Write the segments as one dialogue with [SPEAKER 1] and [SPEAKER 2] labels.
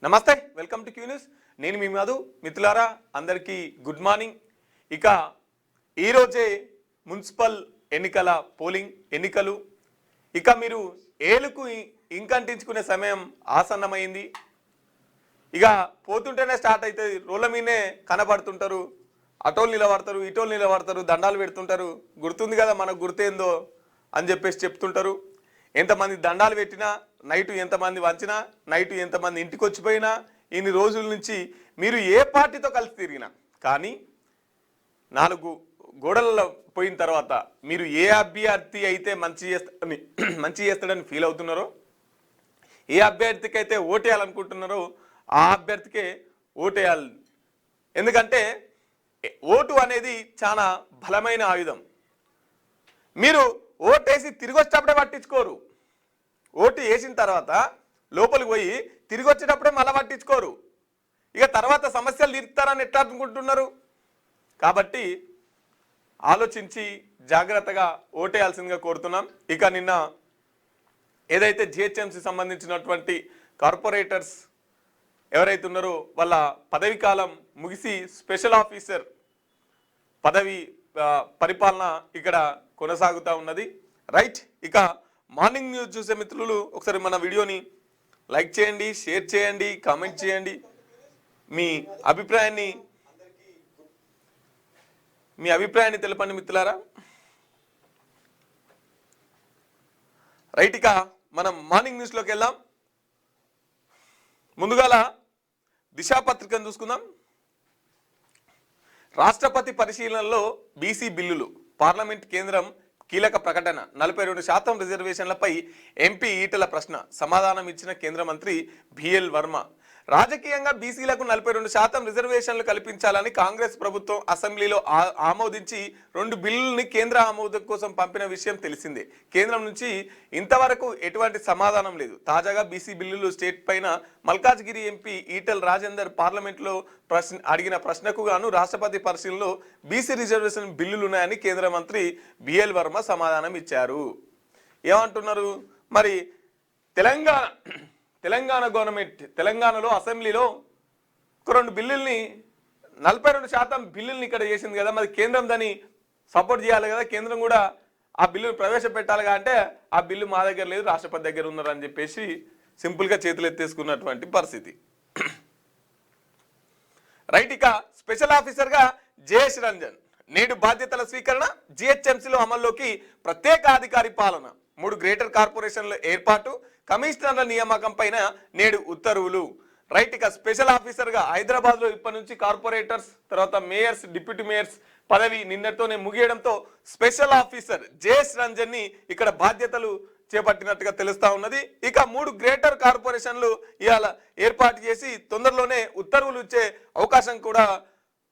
[SPEAKER 1] నమస్తే, welcome to Q news. నేను మీ మధు. మిత్రులారా అందరికీ గుడ్ మార్నింగ్. ఇక ఈరోజే మున్సిపల్ ఎన్నికల ఎన్నికలు. ఇక మీరు ఏలుకు ఇంకంటించుకునే సమయం ఆసన్నమైంది. ఇక పోతుంటేనే స్టార్ట్ అవుతుంది. రోడ్ల మీదనే కనబడుతుంటారు, అటోలు నిలబడతారు, ఇటోలు నిలబడతారు, దండాలు పెడుతుంటారు. గుర్తుంది కదా మనకు గుర్తేందో అని చెప్పేసి చెప్తుంటారు. ఎంతమంది దండాలు పెట్టినా, నైటు ఎంతమంది వంచినా, నైటు ఎంతమంది ఇంటికి వచ్చిపోయినా, ఇన్ని రోజుల నుంచి మీరు ఏ పార్టీతో కలిసి తిరిగినా కానీ 4 గోడలలో పోయిన తర్వాత మీరు ఏ అభ్యర్థి అయితే మంచి చేస్తాడని ఫీల్ అవుతున్నారో, ఏ అభ్యర్థికి అయితే ఓటేయాలనుకుంటున్నారో ఆ అభ్యర్థికే ఓటేయాలి. ఎందుకంటే ఓటు అనేది చాలా బలమైన ఆయుధం. మీరు ఓటేసి తిరిగి వచ్చేటప్పుడే పట్టించుకోరు. ఓటు వేసిన తర్వాత లోపలికి పోయి తిరిగి వచ్చేటప్పుడే మళ్ళీ పట్టించుకోరు. ఇక తర్వాత సమస్యలు తీరుతారని ఎట్లా అనుకుంటున్నారు? కాబట్టి ఆలోచించి జాగ్రత్తగా ఓటేయాల్సిందిగా కోరుతున్నాం. ఇక నిన్న ఏదైతే జిహెచ్ఎంసీ సంబంధించినటువంటి కార్పొరేటర్స్ ఎవరైతే ఉన్నారో వాళ్ళ పదవి కాలం ముగిసి స్పెషల్ ఆఫీసర్ పదవి పరిపాలన ఇక్కడ కొనసాగుతూ ఉన్నది. రైట్. ఇక మార్నింగ్ న్యూస్ చూసే మిత్రులు ఒకసారి మన వీడియోని లైక్ చేయండి, షేర్ చేయండి, కామెంట్ చేయండి. మీ అభిప్రాయాన్ని తెలపండి మిత్రులారా. రైట్. ఇక మనం మార్నింగ్ న్యూస్లోకి వెళ్దాం. ముందుగాల దిశాపత్రికను చూసుకుందాం. రాష్ట్రపతి పరిశీలనలో బీసీ బిల్లులు, పార్లమెంట్ కేంద్రం కీలక ప్రకటన. 42% రిజర్వేషన్లపై ఎంపీ ఈటల ప్రశ్న. సమాధానం ఇచ్చిన కేంద్ర మంత్రి బిఎల్ వర్మ. రాజకీయంగా బీసీలకు 42% రిజర్వేషన్లు కల్పించాలని కాంగ్రెస్ ప్రభుత్వం అసెంబ్లీలో ఆమోదించి 2 బిల్లుల్ని కేంద్ర ఆమోదం కోసం పంపిన విషయం తెలిసిందే. కేంద్రం నుంచి ఇంతవరకు ఎటువంటి సమాధానం లేదు. తాజాగా బీసీ బిల్లులు స్టేట్ పైన మల్కాజ్గిరి ఎంపీ ఈటల రాజేందర్ పార్లమెంట్లో అడిగిన ప్రశ్నకు గాను రాష్ట్రపతి పరిశీలనలో బీసీ రిజర్వేషన్ బిల్లులు ఉన్నాయని కేంద్ర మంత్రి బిఎల్ వర్మ సమాధానం ఇచ్చారు. ఏమంటున్నారు మరి? తెలంగాణ గవర్నమెంట్ తెలంగాణలో అసెంబ్లీలో ఒక 2 బిల్లుల్ని 42% బిల్లుల్ని ఇక్కడ చేసింది కదా, మరి కేంద్రం దాన్ని సపోర్ట్ చేయాలి కదా, కేంద్రం కూడా ఆ బిల్లును ప్రవేశపెట్టాలిగా అంటే ఆ బిల్లు మా దగ్గర లేదు, రాష్ట్రపతి దగ్గర ఉన్నారని చెప్పేసి సింపుల్గా చేతులు ఎత్తేసుకున్నటువంటి పరిస్థితి. రైట్. ఇక స్పెషల్ ఆఫీసర్గా జయేష్ రంజన్ నేడు బాధ్యతల స్వీకరణ. జిహెచ్ఎంసీలో అమల్లోకి ప్రత్యేక అధికారి పాలన. 3 గ్రేటర్ కార్పొరేషన్ల ఏర్పాటు, కమిషనర్ల నియామకం పైన నేడు ఉత్తర్వులు. రైట్. ఇక స్పెషల్ ఆఫీసర్గా హైదరాబాద్లో ఇప్పటి నుంచి కార్పొరేటర్స్, తర్వాత మేయర్స్, డిప్యూటీ మేయర్స్ పదవి నిన్నటితోనే ముగియడంతో స్పెషల్ ఆఫీసర్ జయేష్ రంజన్ ని ఇక్కడ బాధ్యతలు చేపట్టినట్టుగా తెలుస్తా ఉన్నది. ఇక 3 గ్రేటర్ కార్పొరేషన్లు ఇవాళ ఏర్పాటు చేసి తొందరలోనే ఉత్తర్వులు ఇచ్చే అవకాశం కూడా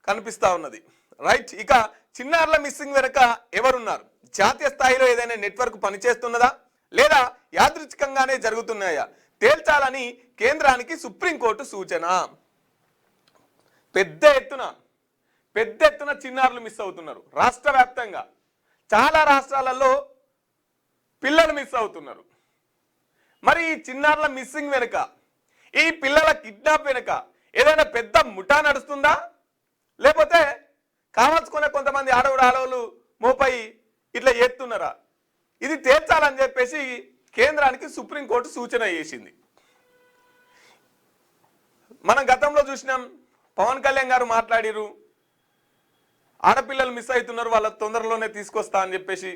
[SPEAKER 1] కనిపిస్తా ఉన్నది. రైట్. ఇక చిన్నారుల మిస్సింగ్ వెనుక ఎవరున్నారు? జాతీయ స్థాయిలో ఏదైనా నెట్వర్క్ పనిచేస్తున్నదా లేదా యాదృచ్ఛికంగానే జరుగుతున్నాయా తేల్చాలని కేంద్రానికి సుప్రీంకోర్టు సూచన. పెద్ద ఎత్తున చిన్నారులు మిస్ అవుతున్నారు. రాష్ట్ర వ్యాప్తంగా చాలా రాష్ట్రాలలో పిల్లలు మిస్ అవుతున్నారు. మరి ఈ చిన్నారుల మిస్సింగ్ వెనుక, ఈ పిల్లల కిడ్నాప్ వెనుక ఏదైనా పెద్ద ముఠా నడుస్తుందా, లేకపోతే కావాల్సుకునే కొంతమంది ఆడవులు మోపై ఇట్లా చేస్తున్నారా? ఇది తేల్చాలని చెప్పేసి కేంద్రానికి సుప్రీంకోర్టు సూచన చేసింది. మనం గతంలో చూసినాం, పవన్ కళ్యాణ్ గారు మాట్లాడిరు, ఆడపిల్లలు మిస్ అవుతున్నారు, వాళ్ళ తొందరలోనే తీసుకొస్తా అని చెప్పేసి.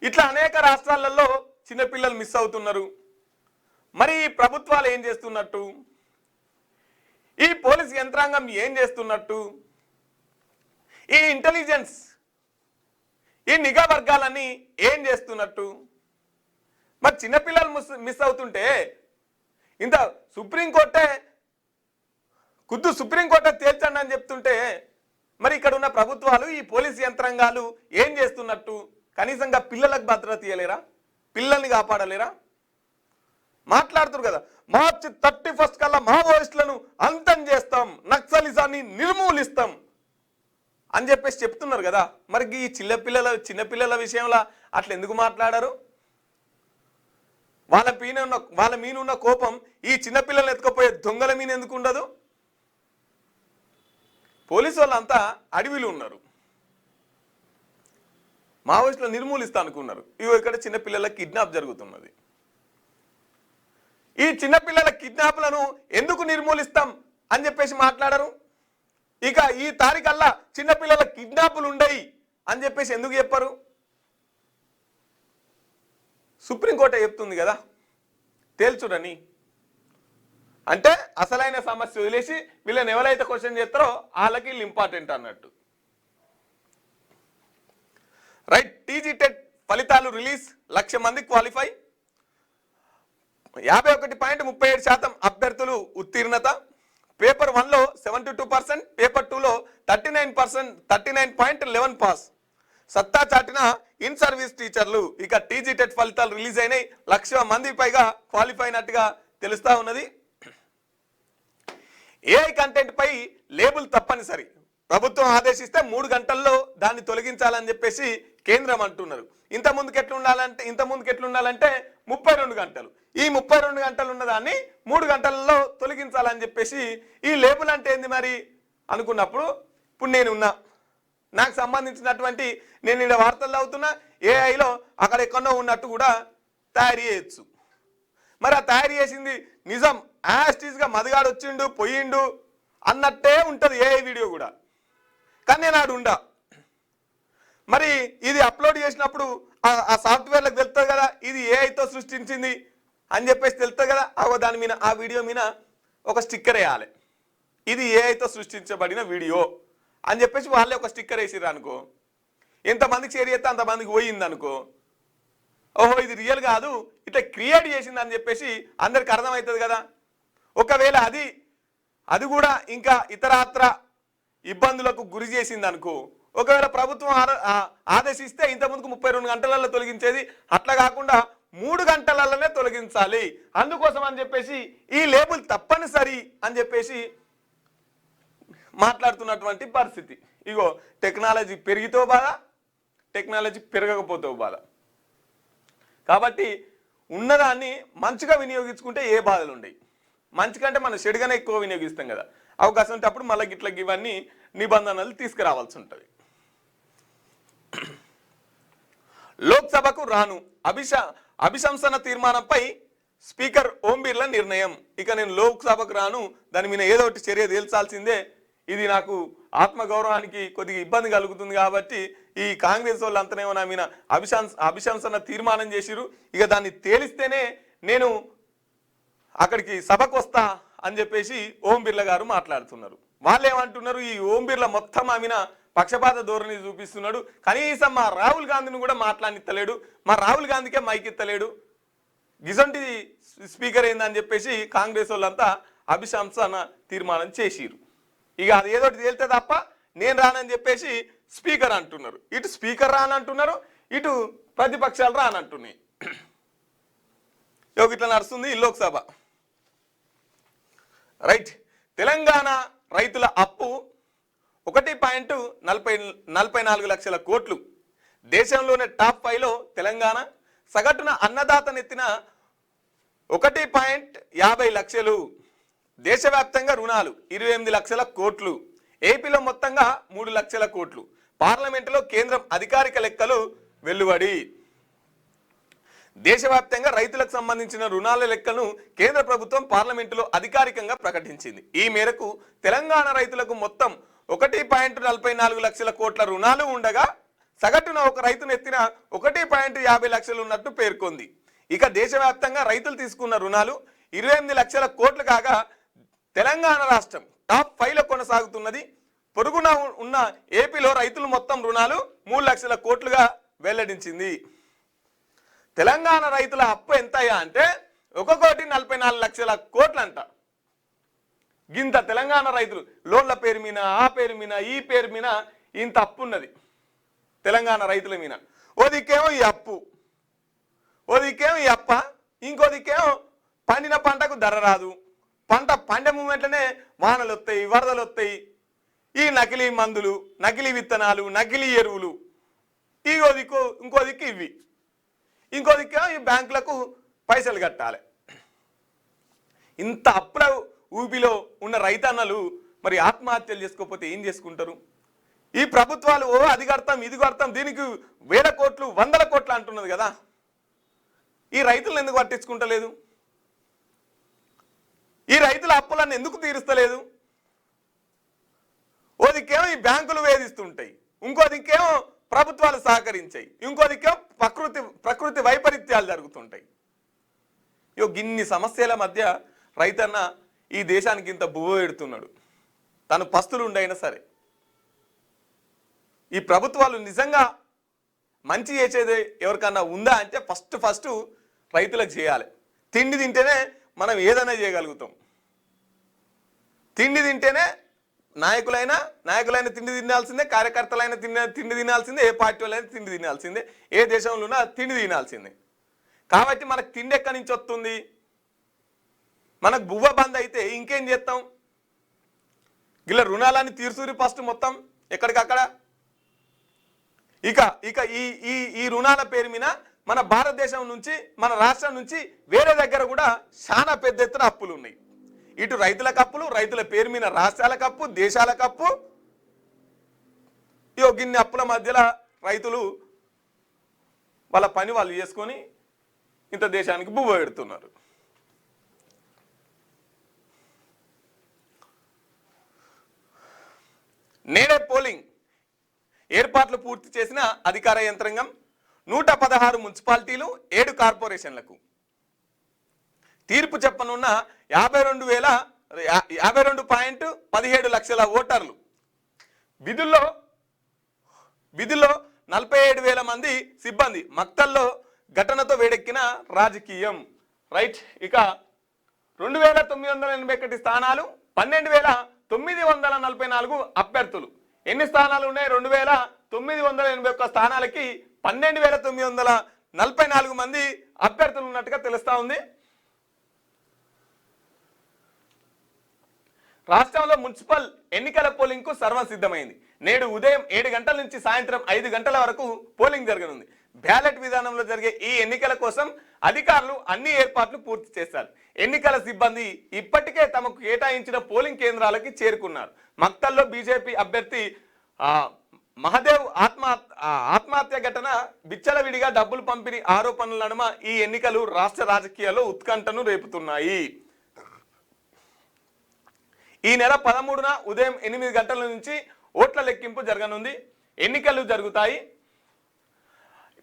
[SPEAKER 1] ఇట్లా అనేక రాష్ట్రాలలో చిన్నపిల్లలు మిస్ అవుతున్నారు. మరి ఈ ప్రభుత్వాలు ఏం చేస్తున్నట్టు, ఈ పోలీస్ యంత్రాంగం ఏం చేస్తున్నట్టు, ఈ ఇంటెలిజెన్స్, ఈ నిఘా వర్గాలన్నీ ఏం చేస్తున్నట్టు? మరి చిన్నపిల్లలు మిస్ అవుతుంటే ఇంత సుప్రీంకోర్టే తేల్చండి అని చెప్తుంటే మరి ఇక్కడ ఉన్న ప్రభుత్వాలు, ఈ పోలీస్ యంత్రాంగాలు ఏం చేస్తున్నట్టు? కనీసంగా పిల్లలకు భద్రత ఇవ్వలేరా? పిల్లల్ని కాపాడలేరా? మాట్లాడుతున్నారు కదా, మార్చి 31 కల్లా మావోయిస్టులను అంతం చేస్తాం, నక్సలిజాన్ని నిర్మూలిస్తాం అని చెప్పేసి చెప్తున్నారు కదా. మరి ఈ చిన్నపిల్లల విషయంలో అట్లా ఎందుకు మాట్లాడారు? వాళ్ళ మీద ఉన్న కోపం ఈ చిన్నపిల్లలు ఎత్తుకపోయే దొంగల మీద ఎందుకు ఉండదు? పోలీసు వాళ్ళంతా అడవిలో ఉన్నారు, మావోయిస్టులు నిర్మూలిస్తా అనుకున్నారు. ఇవి ఇక్కడ చిన్నపిల్లల కిడ్నాప్ జరుగుతున్నది. ఈ చిన్నపిల్లల కిడ్నాప్లను ఎందుకు నిర్మూలిస్తాం అని చెప్పేసి మాట్లాడరు. ఇక ఈ తారీఖల్లా చిన్నపిల్లల కిడ్నాపులు ఉండయి అని చెప్పేసి ఎందుకు చెప్పరు? సుప్రీంకోర్టు చెప్తుంది కదా తేల్చుడని. అంటే అసలైన సమస్య వదిలేసి వీళ్ళని ఎవరైతే క్వశ్చన్ చేస్తారో వాళ్ళకి వీళ్ళు ఇంపార్టెంట్ అన్నట్టు. రైట్, టీజీ టెట్ ఫలితాలు రిలీజ్, 1,00,000 మంది క్వాలిఫై, 51.37% అభ్యర్థులు ఉత్తీర్ణత. పేపర్ 1లో 72%, పేపర్ 2లో 39.11 పాస్. సత్తా చాటిన ఇన్ సర్వీస్ టీచర్లు. ఇక టీజీ టెట్ ఫలితాలు రిలీజ్ అయినాయి, 1,00,000 మంది పైగా క్వాలిఫై అయినట్టుగా తెలుస్తా ఉన్నది. ఏఐ కంటెంట్ పై లేబుల్ తప్పనిసరి, ప్రభుత్వం ఆదేశిస్తే 3 గంటల్లో దాన్ని తొలగించాలని చెప్పేసి కేంద్రం అంటున్నారు. ఇంత ముందుకు ఎట్లుండాలంటే 32 గంటలు. ఈ 32 గంటలు ఉన్నదాన్ని 3 గంటలలో తొలగించాలని చెప్పేసి ఈ లేబుల్ అంటే ఏంది మరి అనుకున్నప్పుడు, ఇప్పుడు నేనున్నా, నాకు సంబంధించినటువంటి నేను ఇక్కడ వార్తల్లో అవుతున్నా, ఏఐలో అక్కడ ఎక్కడో ఉన్నట్టు కూడా తయారు చేయొచ్చు. మరి ఆ తయారు చేసింది నిజం, యాస్టీస్గా మదిగాడు వచ్చిండు పోయిండు అన్నట్టే ఉంటుంది ఏఐ వీడియో కూడా. కానీ నేను ఆడు ఉండా, మరి ఇది అప్లోడ్ చేసినప్పుడు ఆ సాఫ్ట్వేర్లకు తెలుస్తుంది కదా ఇది ఏఐతో సృష్టించింది అని చెప్పేసి తెలుస్తుంది కదా. దాని మీద ఆ వీడియో మీద ఒక స్టిక్కర్ వేయాలి, ఇది ఏఐతో సృష్టించబడిన వీడియో అని చెప్పేసి వాళ్ళే ఒక స్టిక్కర్ వేసిర్రు అనుకో, ఎంతమందికి షేర్ చేస్తే అంతమందికి పోయింది అనుకో, ఓహో ఇది రియల్ కాదు ఇట్లా క్రియేట్ చేసింది అని చెప్పేసి అందరికి అర్థమవుతుంది కదా. ఒకవేళ అది కూడా ఇంకా ఇతరాత్ర ఇబ్బందులకు గురి చేసింది అనుకో, ఒకవేళ ప్రభుత్వం ఆదేశిస్తే ఇంతకుముందుకు 32 గంటలలో తొలగించేది, అట్లా కాకుండా 3 గంటలలోనే తొలగించాలి, అందుకోసం అని చెప్పేసి ఈ లేబుల్ తప్పనిసరి అని చెప్పేసి మాట్లాడుతున్నటువంటి పరిస్థితి. ఇగో టెక్నాలజీ పెరిగితో బాధ, టెక్నాలజీ పెరగకపోతే బాధ. కాబట్టి ఉన్నదాన్ని మంచిగా వినియోగించుకుంటే ఏ బాధలు ఉండవు. మంచి కంటే మనం చెడుగానే ఎక్కువ వినియోగిస్తాం కదా, అవకాశం ఉంటే అప్పుడు మళ్ళీ గిట్ల ఇవన్నీ నిబంధనలు తీసుకురావాల్సి ఉంటుంది. లోక్సభకు రాను, అభిశంసన తీర్మానంపై స్పీకర్ ఓం బిర్లా నిర్ణయం. ఇక నేను లోక్సభకు రాను, దాని మీద ఏదో ఒకటి చర్య తేల్చాల్సిందే, ఇది నాకు ఆత్మగౌరవానికి కొద్దిగా ఇబ్బంది కలుగుతుంది కాబట్టి ఈ కాంగ్రెస్ వాళ్ళు అంతనేమో నా మీద అభిశంసన తీర్మానం చేసిరు, ఇక దాన్ని తేలిస్తేనే నేను అక్కడికి సభకు వస్తా అని చెప్పేసి ఓం బిర్లా గారు మాట్లాడుతున్నారు. వాళ్ళు ఏమంటున్నారు, ఈ ఓం బిర్లా మొత్తం ఆమెన పక్షపాత ధోరణి చూపిస్తున్నాడు, కనీసం మా రాహుల్ గాంధీని కూడా మాట్లాడిత్తలేడు, మా రాహుల్ గాంధీకే మైక్ ఇత్తలేడు, గిజంటి స్పీకర్ ఏందని చెప్పేసి కాంగ్రెస్ వాళ్ళంతా అభిశంసన తీర్మానం చేసిరు. ఇక అది ఏదో తేలితే తప్ప నేను రానని చెప్పేసి స్పీకర్ అంటున్నారు, ఇటు స్పీకర్ రానంటున్నారు, ఇటు ప్రతిపక్షాలు రానంటున్నాయి. ఇట్లా నడుస్తుంది ఈ లోక్సభ. రైట్, తెలంగాణ రైతుల అప్పు 1.44 లక్షల కోట్లు, దేశంలోనే టాప్ 5లో తెలంగాణ. సగటున అన్నదాత నెత్తిన 1.50 లక్షలు. దేశవ్యాప్తంగా రుణాలు 28 లక్షల కోట్లు, ఏపీలో మొత్తంగా 3 లక్షల కోట్లు. పార్లమెంటులో కేంద్రం అధికారిక లెక్కలు వెలువడి. దేశవ్యాప్తంగా రైతులకు సంబంధించిన రుణాల లెక్కలను కేంద్ర ప్రభుత్వం పార్లమెంటులో అధికారికంగా ప్రకటించింది. ఈ మేరకు తెలంగాణ రైతులకు మొత్తం 1.44 లక్షల కోట్ల రుణాలు ఉండగా సగటున ఒక రైతు నెత్తిన 1.50 లక్షలు ఉన్నట్టు పేర్కొంది. ఇక దేశవ్యాప్తంగా రైతులు తీసుకున్న రుణాలు 28 లక్షల కోట్లు కాగా తెలంగాణ రాష్ట్రం టాప్ 5లో కొనసాగుతున్నది. పొరుగున ఉన్న ఏపీలో రైతులు మొత్తం రుణాలు 3 లక్షల కోట్లుగా వెల్లడించింది. తెలంగాణ రైతుల అప్పు ఎంతయ్యా అంటే 1.44 లక్షల కోట్లు అంట. గింత తెలంగాణ రైతులు లోన్ల పేరు మీద, ఆ పేరు మీద, ఈ పేరు మీద ఇంత అప్పు ఉన్నది తెలంగాణ రైతుల మీద. ఓ దిక్కేమో ఈ అప్పు, ఓ దిక్కేమో ఈ అప్ప, ఇంకో దిక్కేమో పండిన పంటకు ధర రాదు, పంట పండే మూమెంట్లోనే వానలు వస్తాయి, వరదలు వస్తాయి, ఈ నకిలీ మందులు, నకిలీ విత్తనాలు, నకిలీ ఎరువులు, ఇంకో దిక్కు ఇవి, ఇంకో దిక్కేమో ఈ బ్యాంకులకు పైసలు కట్టాలి. ఇంత అప్పుల ఊబిలో ఉన్న రైతన్నలు మరి ఆత్మహత్యలు చేసుకోకపోతే ఏం చేసుకుంటారు? ఈ ప్రభుత్వాలు అది కడతాం ఇది కడతాం దీనికి వేల కోట్లు వందల కోట్లు అంటున్నది కదా, ఈ రైతులను ఎందుకు పట్టించుకుంటలేదు? ఈ రైతుల అప్పులను ఎందుకు తీరుస్తలేదు? ఓ దిక్కేమో ఈ బ్యాంకులు వేధిస్తుంటాయి, ఇంకో దిక్కేమో ప్రభుత్వాలు సహకరించాయి, ఇంకో దిక్కేమో ప్రకృతి వైపరీత్యాలు జరుగుతుంటాయి. గిన్ని సమస్యల మధ్య రైతన్న ఈ దేశానికి ఇంత బువ్వ పెడుతున్నాడు. తను పస్తులు ఉండైనా సరే ఈ ప్రభుత్వాలు నిజంగా మంచి చేసేది ఎవరికన్నా ఉందా అంటే ఫస్ట్ రైతులకు చేయాలి. తిండి తింటేనే మనం ఏదైనా చేయగలుగుతాం. తిండి తింటేనే నాయకులైనా తిండి తినాల్సిందే, కార్యకర్తలైనా తిండి తినాల్సిందే, ఏ పార్టీ వాళ్ళైనా తిండి తినాల్సిందే, ఏ దేశంలో ఉన్నా తిండి తినాల్సిందే. కాబట్టి మనకు తిండి ఎక్కడి నుంచి వస్తుంది? మనకు బువ్వ బంద్ అయితే ఇంకేం చేస్తాం? ఇలా రుణాలన్నీ తీర్చురి ఫస్ట్ మొత్తం ఎక్కడికక్కడ. ఇక ఈ రుణాల పేరు మీద మన భారతదేశం నుంచి మన రాష్ట్రం నుంచి వేరే దగ్గర కూడా చాలా పెద్ద ఎత్తున అప్పులు ఉన్నాయి. ఇటు రైతుల కప్పులు, రైతుల పేరు మీద రాష్ట్రాల కప్పు, దేశాల కప్పు. గిన్ని అప్పుల మధ్యలో రైతులు వాళ్ళ పని వాళ్ళు చేసుకొని ఇంత దేశానికి బువ్వ పెడుతున్నారు. నేడే పోలింగ్ ఏర్పాట్లు పూర్తి చేసిన అధికార యంత్రాంగం 116 మున్సిపాలిటీలు 7 కార్పొరేషన్లకు తీర్పు చెప్పనున్న 52.17 లక్షల ఓటర్లు. విధుల్లో 47,000 మంది సిబ్బంది. మక్తల్లో ఘటనతో వేడెక్కిన రాజకీయం. రైట్. ఇక 2,981 స్థానాలు, 12,944 అభ్యర్థులు. ఎన్ని స్థానాలు ఉన్నాయి? 2,981 స్థానాలకి 12,944 మంది అభ్యర్థులు ఉన్నట్టుగా తెలుస్తా ఉంది. రాష్ట్రంలో మున్సిపల్ ఎన్నికల పోలింగ్ కు సర్వం సిద్ధమైంది. నేడు ఉదయం 7 గంటల నుంచి సాయంత్రం 5 గంటల వరకు పోలింగ్ జరగనుంది. బ్యాలెట్ విధానంలో జరిగే ఈ ఎన్నికల కోసం అధికారులు అన్ని ఏర్పాట్లు పూర్తి చేశారు. ఎన్నికల సిబ్బంది ఇప్పటికే తమకు కేటాయించిన పోలింగ్ కేంద్రాలకి చేరుకున్నారు. మక్తల్లో బీజేపీ అభ్యర్థి మహదేవ్ ఆత్మహత్య ఘటన, విచ్చలవిడిగా డబ్బులు పంపిణీ ఆరోపణల నడుమ ఈ ఎన్నికలు రాష్ట్ర రాజకీయాల్లో ఉత్కంఠను రేపుతున్నాయి. ఈ నెల 13న ఉదయం 8 గంటల నుంచి ఓట్ల లెక్కింపు జరగనుంది. ఎన్నికలు జరుగుతాయి.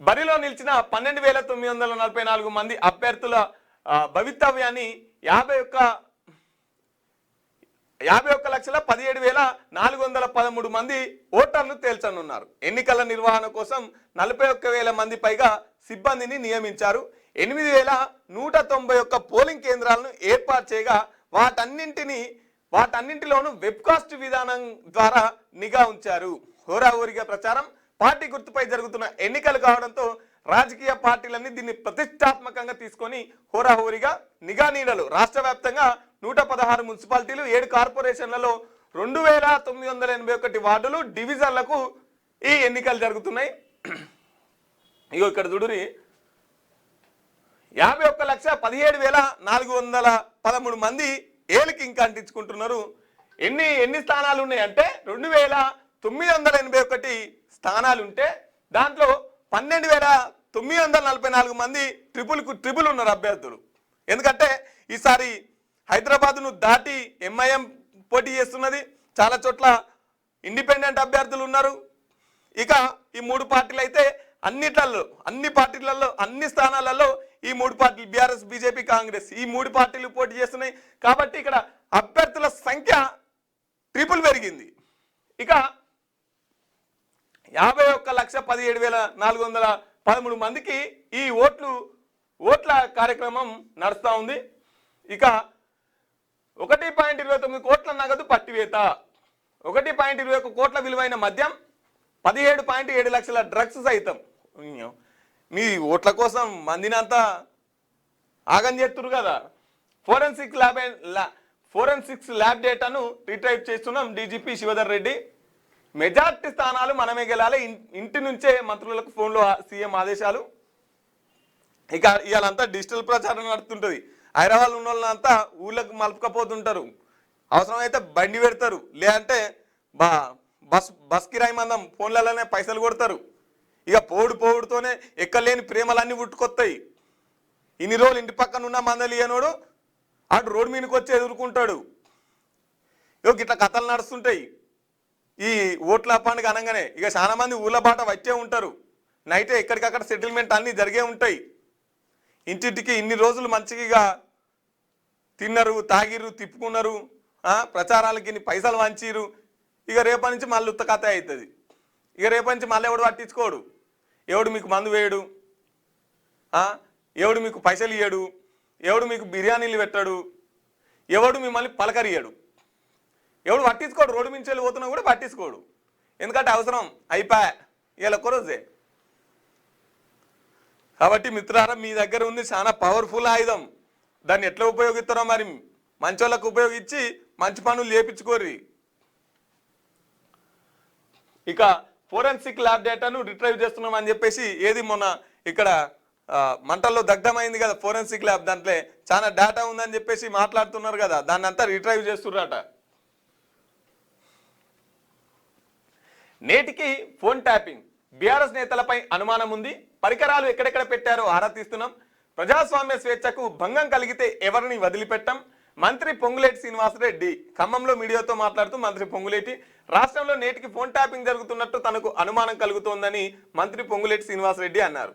[SPEAKER 1] బరిలో నిలిచిన 12,944 మంది అభ్యర్థుల భవితవ్యాన్ని 51,17,413 మంది ఓటర్లు తేల్చనున్నారు. ఎన్నికల నిర్వహణ కోసం 41,000 మంది పైగా సిబ్బందిని నియమించారు. 8,191 పోలింగ్ కేంద్రాలను ఏర్పాటు చేయగా వాటన్నింటిలోనూ వెబ్కాస్ట్ విధానం ద్వారా నిఘా ఉంచారు. హోరాహోరీగా ప్రచారం. పార్టీ గుర్తుపై జరుగుతున్న ఎన్నికలు కావడంతో రాజకీయ పార్టీలన్నీ దీన్ని ప్రతిష్టాత్మకంగా తీసుకొని హోరాహోరీగా నిఘా నీడలు. రాష్ట్ర వ్యాప్తంగా 116 మున్సిపాలిటీలు, 7 కార్పొరేషన్లలో 2,981 వార్డులు, డివిజన్లకు ఈ ఎన్నికలు జరుగుతున్నాయి. ఇక్కడ చూడురి, 51,17,413 మంది ఏలికి ఇంకా అంటించుకుంటున్నారు. ఎన్ని స్థానాలు ఉన్నాయి అంటే 2,981 స్థానాలు ఉంటే దాంట్లో 12,944 మంది ట్రిపుల్ ఉన్నారు అభ్యర్థులు. ఎందుకంటే ఈసారి హైదరాబాద్ను దాటి ఎంఐఎం పోటీ చేస్తున్నది. చాలా చోట్ల ఇండిపెండెంట్ అభ్యర్థులు ఉన్నారు. ఇక ఈ 3 పార్టీలు అయితే అన్ని పార్టీలలో అన్ని స్థానాలలో ఈ 3 పార్టీలు బీఆర్ఎస్, బీజేపీ, కాంగ్రెస్ ఈ 3 పార్టీలు పోటీ చేస్తున్నాయి. కాబట్టి ఇక్కడ అభ్యర్థుల సంఖ్య ట్రిపుల్ పెరిగింది. ఇక 51,17,413 మందికి ఈ ఓట్ల కార్యక్రమం నడుస్తూ ఉంది. ఇక 1.29 కోట్ల నగదు పట్టివేత, 1.21 కోట్ల విలువైన మద్యం, 17.7 లక్షల డ్రగ్స్ సైతం. మీ ఓట్ల కోసం మందినంతా ఆగం చేస్తున్నారు కదా. ఫోరెన్సిక్స్ ల్యాబ్ డేటాను రిట్రైవ్ చేస్తున్నాం డీజీపీ శివధర్ రెడ్డి. మెజార్టీ స్థానాలు మనమే గెలాలి, ఇంటి నుంచే మంత్రులకు ఫోన్లో సీఎం ఆదేశాలు. ఇక ఇవాళంతా డిజిటల్ ప్రచారం నడుతుంటుంది. హైదరాబాద్ ఉన్న వాళ్ళంతా ఊళ్ళకి మలుపుకపోతుంటారు. అవసరమైతే బండి పెడతారు, లేదంటే బస్ కిరాయి మందం ఫోన్లలోనే పైసలు కొడతారు. ఇక పోవుడుతోనే ఎక్కలేని ప్రేమలన్నీ పుట్టుకొస్తాయి. ఇన్ని రోజులు ఇంటి పక్కన ఉన్న మందలి అనోడు అటు రోడ్డు మీదకి వచ్చి ఎదుర్కొంటాడు. ఇట్లా కథలు నడుస్తుంటాయి. ఈ ఓట్ల పండుగ అనగానే ఇక చాలా మంది ఊళ్ళ బాట వచ్చే ఉంటారు. నైటే ఎక్కడికక్కడ సెటిల్మెంట్ అన్నీ జరిగే ఉంటాయి. ఇంటింటికి ఇన్ని రోజులు మంచిగా తిన్నారు, తాగిరు, తిప్పుకున్నారు, ప్రచారాలకి ఇన్ని పైసలు వంచిరు. ఇక రేపటి నుంచి మళ్ళీ ఉత్త కథ అవుతుంది. ఇక రేపటి నుంచి మళ్ళీ ఎవడు పట్టించుకోడు. ఎవడు మీకు మందు వేయడు, ఎవడు మీకు పైసలు ఇయ్యడు, ఎవడు మీకు బిర్యానీలు పెట్టాడు, ఎవడు మిమ్మల్ని పలకరియ్యడు, ఎవడు పట్టించుకోడు. రోడ్డు మించి వెళ్ళిపోతున్నా కూడా పట్టించుకోడు. ఎందుకంటే అవసరం అయిపోయా ఇలా ఒక్కరోజే. కాబట్టి మిత్రులారా, మీ దగ్గర ఉంది చాలా పవర్ఫుల్ ఆయుధం. దాన్ని ఎట్లా ఉపయోగిస్తారో మరి మంచోళ్ళకు ఉపయోగించి మంచి పనులు చేయించుకోర్రి. ఇక ఫోరెన్సిక్ ల్యాబ్ డేటాను రిట్రైవ్ చేస్తున్నామని చెప్పేసి ఏది మొన్న ఇక్కడ మంటల్లో దగ్ధమైంది కదా ఫోరెన్సిక్ ల్యాబ్, దాంట్లో చాలా డేటా ఉందని చెప్పేసి మాట్లాడుతున్నారు కదా, దాన్ని అంతా రిట్రైవ్ చేస్తున్నారట. నేటికి ఫోన్ ట్యాపింగ్, బీఆర్ఎస్ నేతలపై అనుమానం ఉంది, పరికరాలు ఎక్కడెక్కడ పెట్టారో ఆరా తీస్తున్నాం, ప్రజాస్వామ్య స్వేచ్ఛకు భంగం కలిగితే ఎవరిని వదిలిపెట్టం, మంత్రి పొంగులేటి శ్రీనివాసరెడ్డి ఖమ్మంలో మీడియాతో మాట్లాడుతూ మంత్రి పొంగులేటి రాష్ట్రంలో నేటికి ఫోన్ ట్యాపింగ్ జరుగుతున్నట్టు తనకు అనుమానం కలుగుతోందని మంత్రి పొంగులేటి శ్రీనివాసరెడ్డి అన్నారు.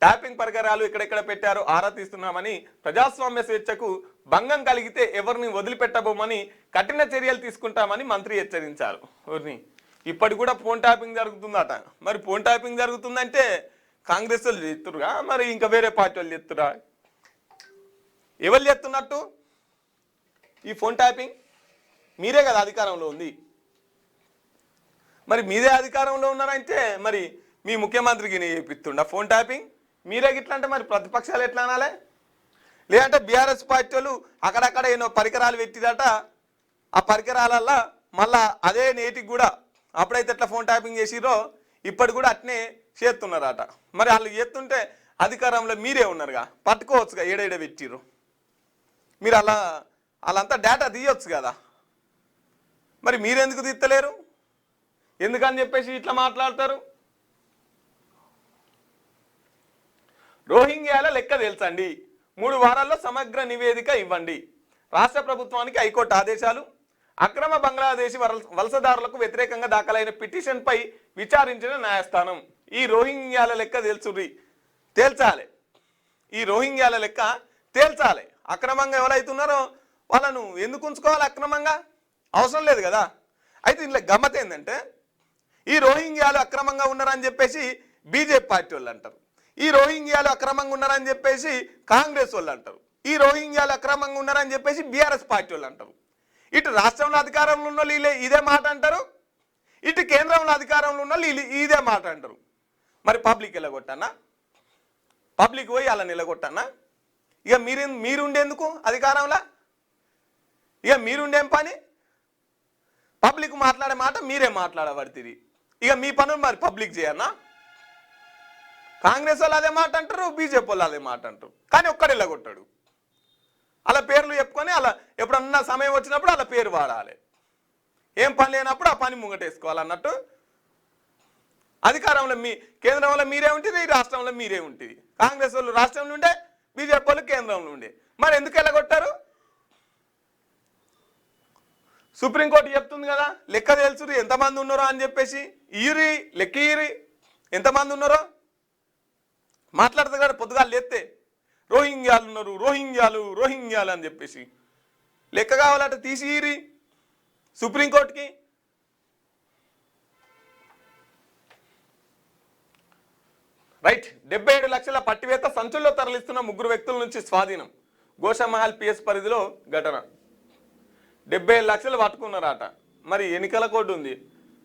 [SPEAKER 1] ట్యాపింగ్ పరికరాలు ఎక్కడెక్కడ పెట్టారో ఆరా తీస్తున్నామని, ప్రజాస్వామ్య స్వేచ్ఛకు భంగం కలిగితే ఎవరిని వదిలిపెట్టబోమని కఠిన చర్యలు తీసుకుంటామని మంత్రి హెచ్చరించారు. ఇప్పటి కూడా ఫోన్ ట్యాపింగ్ జరుగుతుందట. మరి ఫోన్ ట్యాపింగ్ జరుగుతుందంటే కాంగ్రెస్ వాళ్ళు చేస్తురుగా, మరి ఇంకా వేరే పార్టీ వాళ్ళు చేస్తురా? ఎవరు చేస్తున్నట్టు ఈ ఫోన్ ట్యాపింగ్? మీరే కదా అధికారంలో ఉంది. మరి మీరే అధికారంలో ఉన్నారంటే మరి మీ ముఖ్యమంత్రికి చేపిస్తుండ ఫోన్ ట్యాపింగ్? మీరే గిట్లా అంటే మరి ప్రతిపక్షాలు ఎట్లా అనాలే? లేదంటే బీఆర్ఎస్ పార్టీ వాళ్ళు అక్కడక్కడ ఏదో పరికరాలు పెట్టిరట, ఆ పరికరాలల్లో మళ్ళా అదే నేటికి కూడా అప్పుడైతే ఎట్లా ఫోన్ ట్యాపింగ్ చేసిరో ఇప్పటి కూడా అట్నే చేస్తున్నారట. మరి వాళ్ళు చేస్తుంటే అధికారంలో మీరే ఉన్నారుగా, పట్టుకోవచ్చుగా ఏడేడ పెట్టిరు. మీరు వాళ్ళంతా డేటా తీయొచ్చు కదా, మరి మీరెందుకు తీస్తలేరు? ఎందుకని చెప్పేసి ఇట్లా మాట్లాడతారు? రోహింగ్యాల లెక్క తెలుసండి, 3 వారాల్లో సమగ్ర నివేదిక ఇవ్వండి, రాష్ట్ర ప్రభుత్వానికి హైకోర్టు ఆదేశాలు. అక్రమ బంగ్లాదేశీ వలసదారులకు వ్యతిరేకంగా దాఖలైన పిటిషన్పై విచారించిన న్యాయస్థానం. ఈ రోహింగ్యాల లెక్క తేల్చాలి. ఈ రోహింగ్యాల లెక్క తేల్చాలి. అక్రమంగా ఎవరైతున్నారో వాళ్ళను ఎందుకు ఉంచుకోవాలి? అక్రమంగా అవసరం లేదు కదా. అయితే ఇంట్లో గమ్మత్ ఏంటంటే, ఈ రోహింగ్యాలు అక్రమంగా ఉన్నారని చెప్పేసి బీజేపీ పార్టీ వాళ్ళు అంటారు, ఈ రోహింగ్యాలు అక్రమంగా ఉన్నారని చెప్పేసి కాంగ్రెస్ వాళ్ళు అంటారు, ఈ రోహింగ్యాలు అక్రమంగా ఉన్నారని చెప్పేసి బీఆర్ఎస్ పార్టీ వాళ్ళు అంటారు. ఇటు రాష్ట్రంలో అధికారంలో ఉన్న వీళ్ళు ఇదే మాట అంటారు, ఇటు కేంద్రంలో అధికారంలో ఉన్న వీళ్ళు ఇదే మాట అంటారు. మరి పబ్లిక్ నిలగొట్టన్నా? పబ్లిక్ పోయి అలా నిలగొట్టన్నా? ఇక మీరుండేందుకు అధికారంలో? ఇక మీరుండేం పని? పబ్లిక్ మాట్లాడే మాట మీరే మాట్లాడబడుతుంది. ఇక మీ పనులు మరి పబ్లిక్ చేయన్నా? కాంగ్రెస్ వాళ్ళు అదే మాట అంటారు, బీజేపీ వాళ్ళు అదే మాట అంటారు, కానీ ఒక్కడు నిలగొట్టాడు. అలా పేర్లు చెప్పుకొని అలా ఎప్పుడన్నా సమయం వచ్చినప్పుడు అలా పేరు వాడాలి. ఏం పని లేనప్పుడు ఆ పని ముంగటేసుకోవాలన్నట్టు. అధికారంలో కేంద్రంలో మీరే ఉంటుంది, రాష్ట్రంలో మీరే ఉంటుంది. కాంగ్రెస్ వాళ్ళు రాష్ట్రంలో ఉండే, బీజేపీ వాళ్ళు కేంద్రంలో ఉండే. మరి ఎందుకు ఎలాగొట్టారు? సుప్రీంకోర్టు చెప్తుంది కదా, లెక్క తెలుసు ఎంతమంది ఉన్నారో అని చెప్పేసి. ఇయ్యురి లెక్క, ఇయ్యురి ఎంతమంది ఉన్నారో మాట్లాడుతుంది కదా. పొద్దుగాలు లేస్తే రోహింగ్యాలు ఉన్నారు, రోహింగ్యాలు అని చెప్పేసి లెక్క కావాలంటే తీసి ఇయ్యురి సుప్రీంకోర్టుకి. రైట్. 77 లక్షల పట్టివేత సంచుల్లో తరలిస్తున్న 3 వ్యక్తుల నుంచి స్వాధీనం. గోషామహల్ పిఎస్ పరిధిలో ఘటన. 77 లక్షలు పట్టుకున్నారట. మరి ఎన్నికల కోడ్ ఉంది,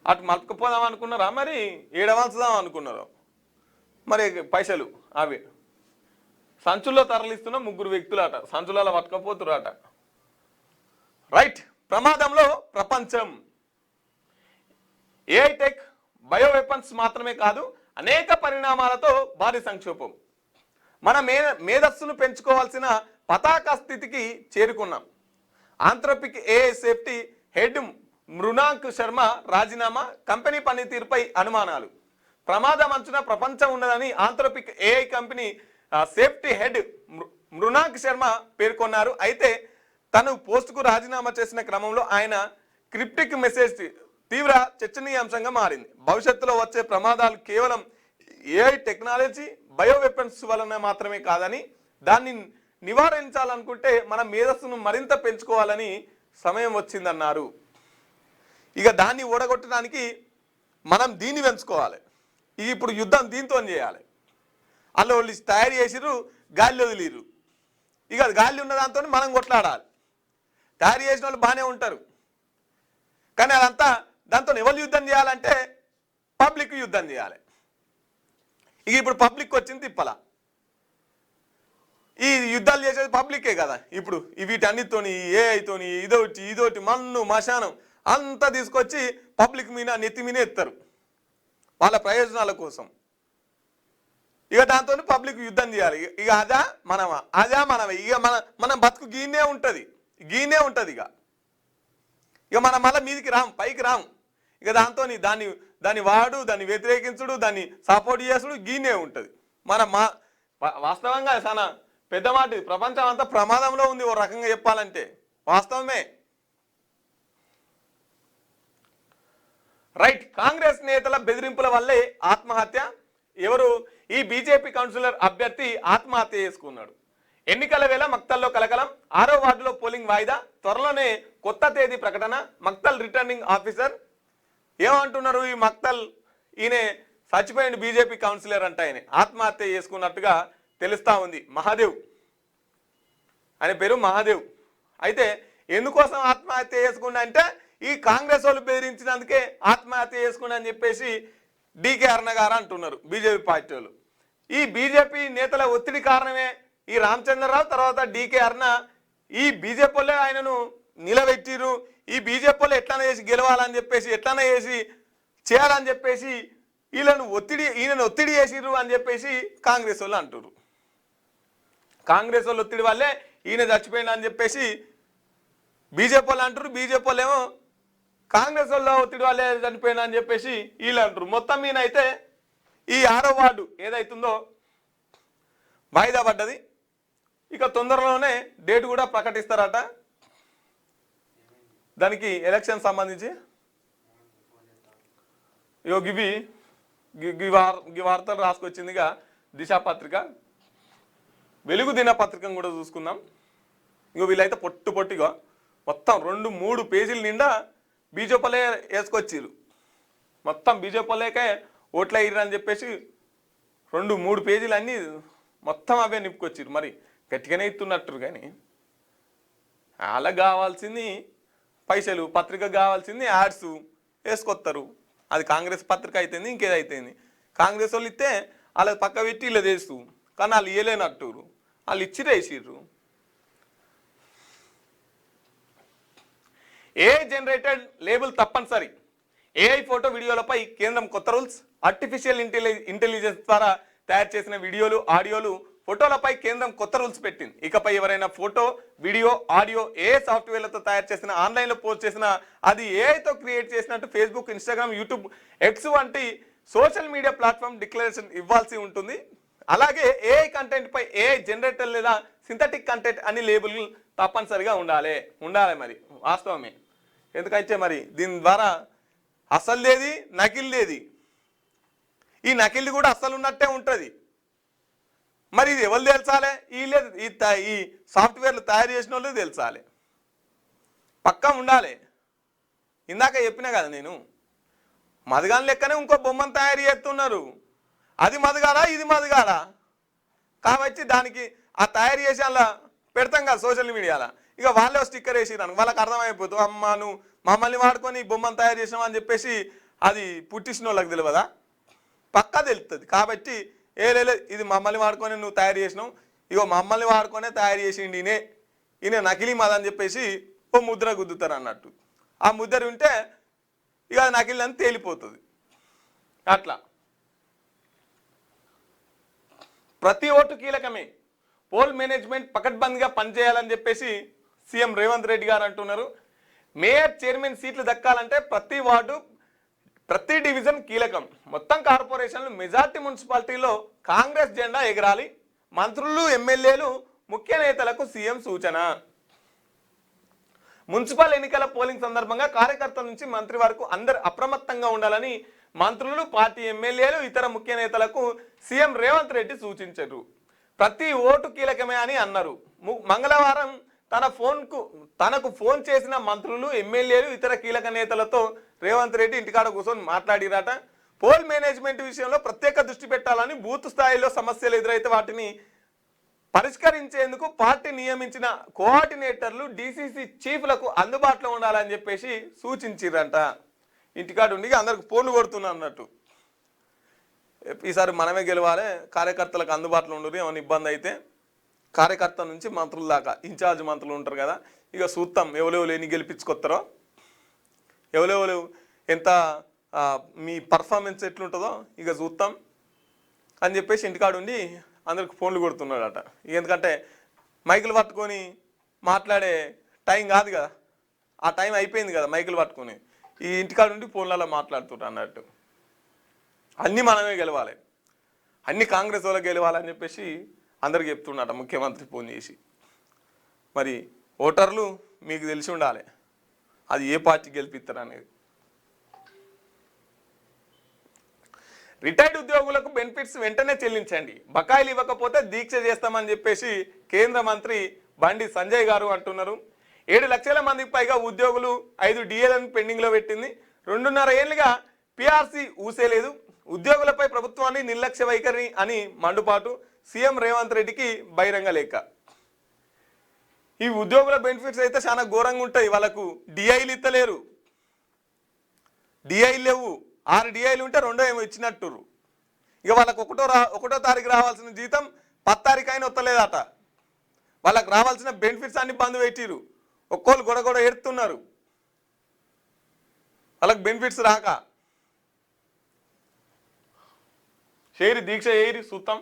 [SPEAKER 1] అటు మలుపుకుపోదాం అనుకున్నారా, మరి ఏడవలసుదాం అనుకున్నారు. మరి పైసలు అవి సంచుల్లో తరలిస్తున్న 3 వ్యక్తులు అట, సంచులలో పట్టుకపోతురాట. రైట్. ప్రమాదంలో ప్రపంచం. ఏఐ టెక్, బయో వెపన్స్ మాత్రమే కాదు, అనేక పరిణామాలతో భారీ సంక్షోభం. మన మేధస్సును పెంచుకోవాల్సిన పతాక స్థితికి చేరుకున్నాం. Anthropic AI safety head Mrinank Sharma రాజీనామా, కంపెనీ పనితీరుపై అనుమానాలు. ప్రమాదం అంచున ప్రపంచం ఉన్నదని Anthropic AI company safety head Mrinank Sharma పేర్కొన్నారు. అయితే తను పోస్టుకు రాజీనామా చేసిన క్రమంలో ఆయన క్రిప్టిక్ మెసేజ్ తీవ్ర చర్చనీయాంశంగా మారింది. భవిష్యత్తులో వచ్చే ప్రమాదాలు కేవలం ఏఐ టెక్నాలజీ, బయో వెపన్స్ వలన మాత్రమే కాదని, దాన్ని నివారించాలనుకుంటే మన మేధస్సును మరింత పెంచుకోవాలని సమయం వచ్చిందన్నారు. ఇక దాన్ని ఓడగొట్టడానికి మనం దీన్ని పెంచుకోవాలి. ఇప్పుడు యుద్ధం దీంతో చేయాలి. అలా వాళ్ళు తయారు చేసిర్రు, గాలిలో వదిలిర్రు. ఇక గాలి ఉన్న దాంతో మనం కొట్లాడాలి. తయారు చేసిన వాళ్ళు బాగానే ఉంటారు, కానీ అదంతా దాంతో ఎవరు యుద్ధం చేయాలంటే పబ్లిక్ యుద్ధం చేయాలి. ఇక ఇప్పుడు పబ్లిక్ వచ్చింది తిప్పల. ఈ యుద్ధాలు చేసేది పబ్లికే కదా. ఇప్పుడు వీటన్నిటితోని, ఏఐతోని, ఇదోటి మన్ను మశానం అంతా తీసుకొచ్చి పబ్లిక్ మీద నెత్తి మీద ఎత్తారు వాళ్ళ ప్రయోజనాల కోసం. ఇక దాంతో పబ్లిక్ యుద్ధం చేయాలి. ఇక అదా మనమే. ఇక మన బతుకు గీనే ఉంటుంది. ఇక మనం మళ్ళీ మీదికి రాము, పైకి రాము. ఇక దాంతో దాన్ని వాడు, దాన్ని వ్యతిరేకించుడు, దాన్ని సపోర్ట్ చేసుడు గీనే ఉంటుంది. వాస్తవంగా చాలా పెద్ద మాట. ప్రపంచం అంతా ప్రమాదంలో ఉంది ఓ రకంగా చెప్పాలంటే. వాస్తవమే. రైట్. కాంగ్రెస్ నేతల బెదిరింపుల వల్లే ఆత్మహత్య. ఎవరు? ఈ బీజేపీ కౌన్సిలర్ అభ్యర్థి ఆత్మహత్య చేసుకున్నాడు. ఎన్నికల వేళ మక్తల్లో కలకలం. 6వ వార్డులో పోలింగ్ వాయిదా. త్వరలోనే కొత్త తేదీ ప్రకటన. మక్తల్ రిటర్నింగ్ ఆఫీసర్ ఏమంటున్నారు? ఈ మక్తల్ ఈయన చచ్చిపోయిన బీజేపీ కౌన్సిలర్ అంట. ఆయన ఆత్మహత్య చేసుకున్నట్టుగా తెలుస్తా ఉంది. మహాదేవ్ ఆయన పేరు మహాదేవ్. అయితే ఎందుకోసం ఆత్మహత్య చేసుకున్నా అంటే ఈ కాంగ్రెస్ వాళ్ళు బెదిరించినందుకే ఆత్మహత్య చేసుకున్నా అని చెప్పేసి డీకే అరుణ గారు అంటున్నారు, బీజేపీ పార్టీ వాళ్ళు. ఈ బీజేపీ నేతల ఒత్తిడి కారణమే ఈ రామచంద్రరావు తర్వాత డీకే అరుణ ఈ బీజేపీ వాళ్ళే ఆయనను నిలబెట్టిరు. ఈ బీజేపీ వాళ్ళు ఎట్లనే చేసి గెలవాలని చెప్పేసి, ఎట్లనే చేసి చేయాలని చెప్పేసి ఈయనను ఒత్తిడి చేసిర్రు అని చెప్పేసి కాంగ్రెస్ వాళ్ళు అంటారు. కాంగ్రెస్ వాళ్ళు ఒత్తిడి వల్లే ఈయన చచ్చిపోయింది అని చెప్పేసి బీజేపీ వాళ్ళు అంటారు. బీజేపీ వాళ్ళు ఏమో కాంగ్రెస్ వాళ్ళ ఒత్తిడి వాళ్ళే చనిపోయినా అని చెప్పేసి వీళ్ళు అంటారు. మొత్తం మీద అయితే ఈ 6వ వార్డు ఏదైతుందో వాయిదా పడ్డది. ఇక తొందరలోనే డేట్ కూడా ప్రకటిస్తారట. దానికి ఎలక్షన్ సంబంధించి ఈ వార్తలు రాసుకొచ్చిందిగా దిశ పత్రిక. వెలుగు దినపత్రికను కూడా చూసుకుందాం. వీళ్ళైతే పొట్టిగా మొత్తం 2-3 పేజీల నిండా బీజేపీలే వేసుకొచ్చిరు. మొత్తం బీజేపీలేకే ఓట్ల అయ్యారని చెప్పేసి 2-3 పేజీలు అన్నీ మొత్తం అవే నింపుకొచ్చిరు. మరి గట్టిగానే ఇస్తున్నట్టు. కానీ వాళ్ళకి కావాల్సింది పైసలు, పత్రికకు కావాల్సింది యాడ్స్ వేసుకొస్తారు. అది కాంగ్రెస్ పత్రిక అయితేంది, ఇంకేదైతేంది. కాంగ్రెస్ వాళ్ళు ఇస్తే వాళ్ళకి పక్క పెట్టి ఇలా చేస్తూ, కానీ వాళ్ళు ఇవ్వలేనట్టు వాళ్ళు ఇచ్చిరేసిర్రు. ఏఐ జనరేటెడ్ లేబుల్ తప్పనిసరి. ఏఐ ఫోటో వీడియోలపై కేంద్రం కొత్త రూల్స్. ఆర్టిఫిషియల్ ఇంటెలిజెన్స్ ద్వారా తయారు చేసిన వీడియోలు, ఆడియోలు, ఫోటోలపై కేంద్రం కొత్త రూల్స్ పెట్టింది. ఇకపై ఎవరైనా ఫోటో, వీడియో, ఆడియో ఏ సాఫ్ట్వేర్లతో తయారు చేసిన, ఆన్లైన్లో పోస్ట్ చేసిన అది ఏఐతో క్రియేట్ చేసినట్టు ఫేస్బుక్, ఇన్స్టాగ్రామ్, యూట్యూబ్, ఎక్స్ వంటి సోషల్ మీడియా ప్లాట్ఫామ్ డిక్లరేషన్ ఇవ్వాల్సి ఉంటుంది. అలాగే ఏఐ కంటెంట్పై ఏఐ జనరేటర్ లేదా సింథటిక్ కంటెంట్ అని లేబుల్ తప్పనిసరిగా ఉండాలి. మరి వాస్తవమే. ఎందుకంటే మరి దీని ద్వారా అసలుదేది నకిలీది, ఈ నకిలీ కూడా అసలు ఉన్నట్టే ఉంటుంది. మరి ఇది ఎవరు తెలుసాలి? ఈ సాఫ్ట్వేర్లు తయారు చేసిన వాళ్ళు తెలుసాలి, పక్కా ఉండాలి. ఇందాక చెప్పినా కదా నేను, మదగాని లెక్కనే ఇంకో బొమ్మను తయారు చేస్తున్నారు. అది మదగాడా, ఇది మదగాడా కాబట్టి దానికి ఆ తయారు చేసి అలా పెడతాం కదా సోషల్ మీడియాలో. ఇక వాళ్ళే స్టిక్కర్ వేసిరాను, వాళ్ళకి అర్థమైపోతుంది. అమ్మ నువ్వు మమ్మల్ని వాడుకొని బొమ్మను తయారు చేసినావు అని చెప్పేసి అది పుట్టించిన వాళ్ళకి తెలియదా? పక్కా తెలుస్తుంది. కాబట్టి ఇది మమ్మల్ని వాడుకొని నువ్వు తయారు చేసినావు, ఇగో మమ్మల్ని వాడుకొనే తయారు చేసిండి ఈయన నకిలీ మదని చెప్పేసి ఓ ముద్ర గుద్దుతారు అన్నట్టు. ఆ ముద్ర ఉంటే ఇక అది నకిలీ అని తేలిపోతుంది. అట్లా ప్రతి ఓటు కీలకమే. పోల్ మేనేజ్మెంట్ పకడ్బందీగా పనిచేయాలని చెప్పేసి సీఎం రేవంత్ రెడ్డి గారు అంటున్నారు. మేయర్ చైర్మన్ సీట్లు దక్కాలంటే ప్రతి వార్డు ప్రతి డివిజన్ కీలకం. మొత్తం కార్పొరేషన్లు మెజార్టీ మున్సిపాలిటీలో కాంగ్రెస్ జెండా ఎగరాలి. మంత్రులు ఎమ్మెల్యేలు ముఖ్య నేతలకు సీఎం సూచన. మున్సిపల్ ఎన్నికల పోలింగ్ సందర్భంగా కార్యకర్తల నుంచి మంత్రి వరకు అందరు అప్రమత్తంగా ఉండాలని మంత్రులు, పార్టీ ఎమ్మెల్యేలు, ఇతర ముఖ్య నేతలకు సీఎం రేవంత్ రెడ్డి సూచించారు. ప్రతి ఓటు కీలకమే అని అన్నారు. మంగళవారం తనకు ఫోన్ చేసిన మంత్రులు, ఎమ్మెల్యేలు, ఇతర కీలక నేతలతో రేవంత్ రెడ్డి ఇంటికాడ కూర్చొని మాట్లాడిరాట. పోల్ మేనేజ్మెంట్ విషయంలో ప్రత్యేక దృష్టి పెట్టాలని, బూత్ స్థాయిలో సమస్యలు ఎదురైతే వాటిని పరిష్కరించేందుకు పార్టీ నియమించిన కోఆర్డినేటర్లు, డీసీసీ చీఫ్లకు అందుబాటులో ఉండాలని చెప్పేసి సూచించారంట. ఇంటికాడ ఉండి అందరికి ఫోన్లు కొడుతున్నా అన్నట్టు. ఈసారి మనమే గెలవాలి, కార్యకర్తలకు అందుబాటులో ఉండరు. ఏమైనా ఇబ్బంది అయితే కార్యకర్త నుంచి మంత్రుల దాకా ఇన్ఛార్జ్ మంత్రులు ఉంటారు కదా, ఇక చూస్తాం ఎవరెవరు ఎన్ని గెలిపించుకొస్తారో, ఎవరెవరు ఎంత మీ పర్ఫార్మెన్స్ ఎట్లుంటుందో ఇక చూస్తాం అని చెప్పేసి ఇంటికాడ ఉండి అందరికి ఫోన్లు కొడుతున్నాడట. ఎందుకంటే మైకులు పట్టుకొని మాట్లాడే టైం కాదు కదా, ఆ టైం అయిపోయింది కదా మైకులు పట్టుకొని. ఈ ఇంటికాడ ఉండి ఫోన్లలో మాట్లాడుతుంటారు అన్నట్టు. అన్నీ మనమే గెలవాలి, అన్ని కాంగ్రెస్ వాళ్ళకి గెలవాలని చెప్పేసి అందరికి చెప్తున్నట ముఖ్యమంత్రి ఫోన్ చేసి. మరి ఓటర్లు మీకు తెలిసి ఉండాలి అది ఏ పార్టీ గెలిపిస్తారు అనేది. రిటైర్డ్ ఉద్యోగులకు బెనిఫిట్స్ వెంటనే చెల్లించండి, బకాయిలు ఇవ్వకపోతే దీక్ష చేస్తామని చెప్పేసి కేంద్ర మంత్రి బండి సంజయ్ గారు అంటున్నారు. 7 లక్షల మందికి పైగా ఉద్యోగులు 5 డిఏలను పెండింగ్లో పెట్టింది. 2.5 ఏళ్లుగా పిఆర్సీ ఊసేలేదు. ఉద్యోగులపై ప్రభుత్వాన్ని నిర్లక్ష్య వైఖరి అని మండుపాటు. సీఎం రేవంత్ రెడ్డికి బహిరంగ లేఖ. ఈ ఉద్యోగుల బెనిఫిట్స్ అయితే చాలా ఘోరంగా ఉంటాయి. వాళ్ళకు డిఐలు ఇస్తలేరు, డిఐలు లేవు. 6 డిఐలు ఉంటే 2 ఏమో ఇచ్చినట్టు. ఇక వాళ్ళకు 1వ తారీఖు రావాల్సిన జీతం 10 తారీఖు అయినా వస్తలేదట. వాళ్ళకు రావాల్సిన బెనిఫిట్స్ అన్ని బంద్ పెట్టిరు. ఒక్కోళ్ళు గొడగొడ ఎడుతున్నారు వాళ్ళకి బెనిఫిట్స్ రాక. చేయరి దీక్ష చేయరి, చూస్తాం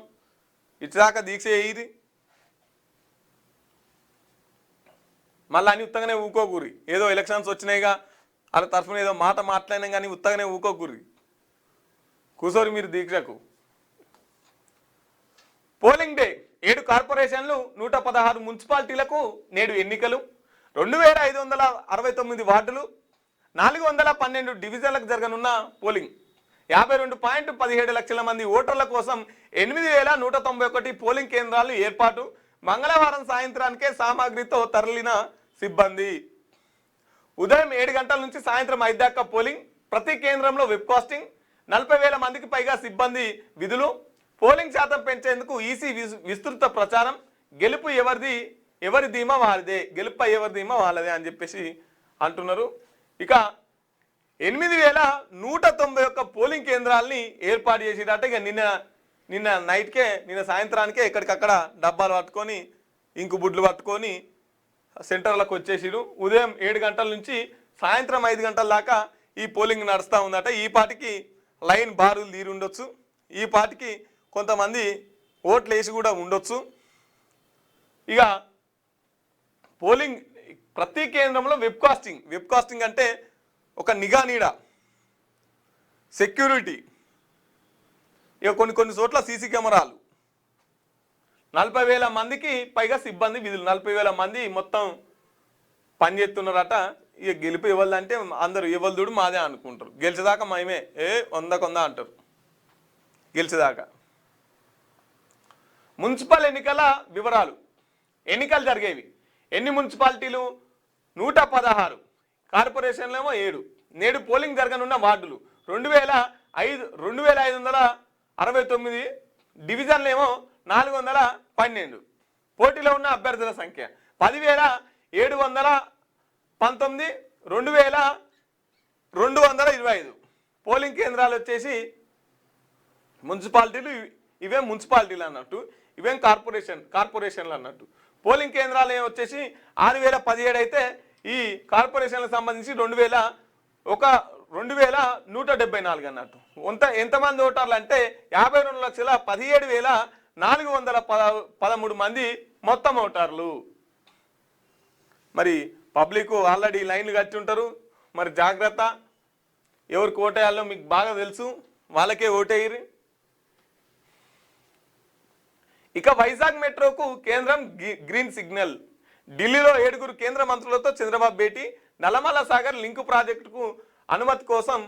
[SPEAKER 1] ఇచ్చేదాకా దీక్ష చేయరి. మళ్ళీ అన్ని ఉత్తగానే ఊకోకూరి. ఏదో ఎలక్షన్స్ వచ్చినాయిగా వాళ్ళ తరఫున ఏదో మాట మాట్లాడినా కానీ ఉత్తగానే ఊకోకూరి, కూసోరి మీరు దీక్షకు. పోలింగ్ డే 7 కార్పొరేషన్లు 116 మున్సిపాలిటీలకు నేడు ఎన్నికలు. 2569 వార్డులు, 412 డివిజన్లకు జరగనున్న పోలింగ్. 52.17 లక్షల మంది ఓటర్ల కోసం 8191 పోలింగ్ కేంద్రాలు ఏర్పాటు. మంగళవారం సాయంత్రానికే సామాగ్రితో తరలిన సిబ్బంది. ఉదయం 7 గంటల నుంచి సాయంత్రం 5 దాకా పోలింగ్. ప్రతి కేంద్రంలో వెబ్కాస్టింగ్. 40,000 మందికి పైగా సిబ్బంది విధులు. పోలింగ్ శాతం పెంచేందుకు ఈసీ విస్తృత ప్రచారం. గెలుపు ఎవరి ధీమా వారిదే, గెలుపు ఎవరి ధీమా వాళ్ళదే అని చెప్పేసి అంటున్నారు. ఇక 8,191 పోలింగ్ కేంద్రాలని ఏర్పాటు చేసిరట. ఇక నిన్న నైట్కే, నిన్న సాయంత్రానికే ఎక్కడికక్కడ డబ్బాలు పట్టుకొని ఇంకు బుడ్లు పట్టుకొని సెంటర్లకు వచ్చేసిరు. ఉదయం 7 గంటల నుంచి సాయంత్రం 5 గంటల దాకా ఈ పోలింగ్ నడుస్తూ ఉందట. ఈ పాటికి లైన్ బారులు తీరి ఉండొచ్చు, ఈ పాటికి కొంతమంది ఓట్లు వేసి కూడా ఉండొచ్చు. ఇక పోలింగ్ ప్రతి కేంద్రంలో వెబ్కాస్టింగ్ అంటే ఒక నిఘా నీడ, సెక్యూరిటీ. ఇక కొన్ని చోట్ల సీసీ కెమెరాలు. 40,000 మందికి పైగా సిబ్బంది విధులు. 40,000 మంది మొత్తం పనిచేస్తున్నారట. ఇక గెలుపు ఇవ్వాలంటే అందరూ ఇవ్వదుడు మాదే అనుకుంటారు. గెలిచేదాకా మేమే 100 అంటారు గెలిచేదాకా. మున్సిపల్ ఎన్నికల వివరాలు. ఎన్నికలు జరిగేవి ఎన్ని మున్సిపాలిటీలు? 116. కార్పొరేషన్లేమో 7. నేడు పోలింగ్ జరగనున్న వార్డులు 2,569. డివిజన్లేమో 412. పోటీలో ఉన్న అభ్యర్థుల సంఖ్య 10,719. 2,225. పోలింగ్ కేంద్రాలు వచ్చేసి మున్సిపాలిటీలు. ఇవేం మున్సిపాలిటీలు అన్నట్టు, ఇవేం కార్పొరేషన్లు అన్నట్టు. పోలింగ్ కేంద్రాలు వచ్చేసి 6,017 అయితే ఈ కార్పొరేషన్లకు సంబంధించి 2,174 అన్నట్టు. ఎంతమంది ఓటర్లు అంటే 52,17,4 413 మంది మొత్తం ఓటర్లు. మరి పబ్లిక్ ఆల్రెడీ లైన్లు కట్టి ఉంటారు. మరి జాగ్రత్త, ఎవరికి ఓటేయాలో మీకు బాగా తెలుసు, వాళ్ళకే ఓటేయరు. ఇక వైజాగ్ మెట్రోకు కేంద్రం గ్రీన్ సిగ్నల్. ఢిల్లీలో 7 కేంద్ర మంత్రులతో చంద్రబాబు భేటీ. నల్లమల సాగర్ లింకు ప్రాజెక్టుకు అనుమతి కోసం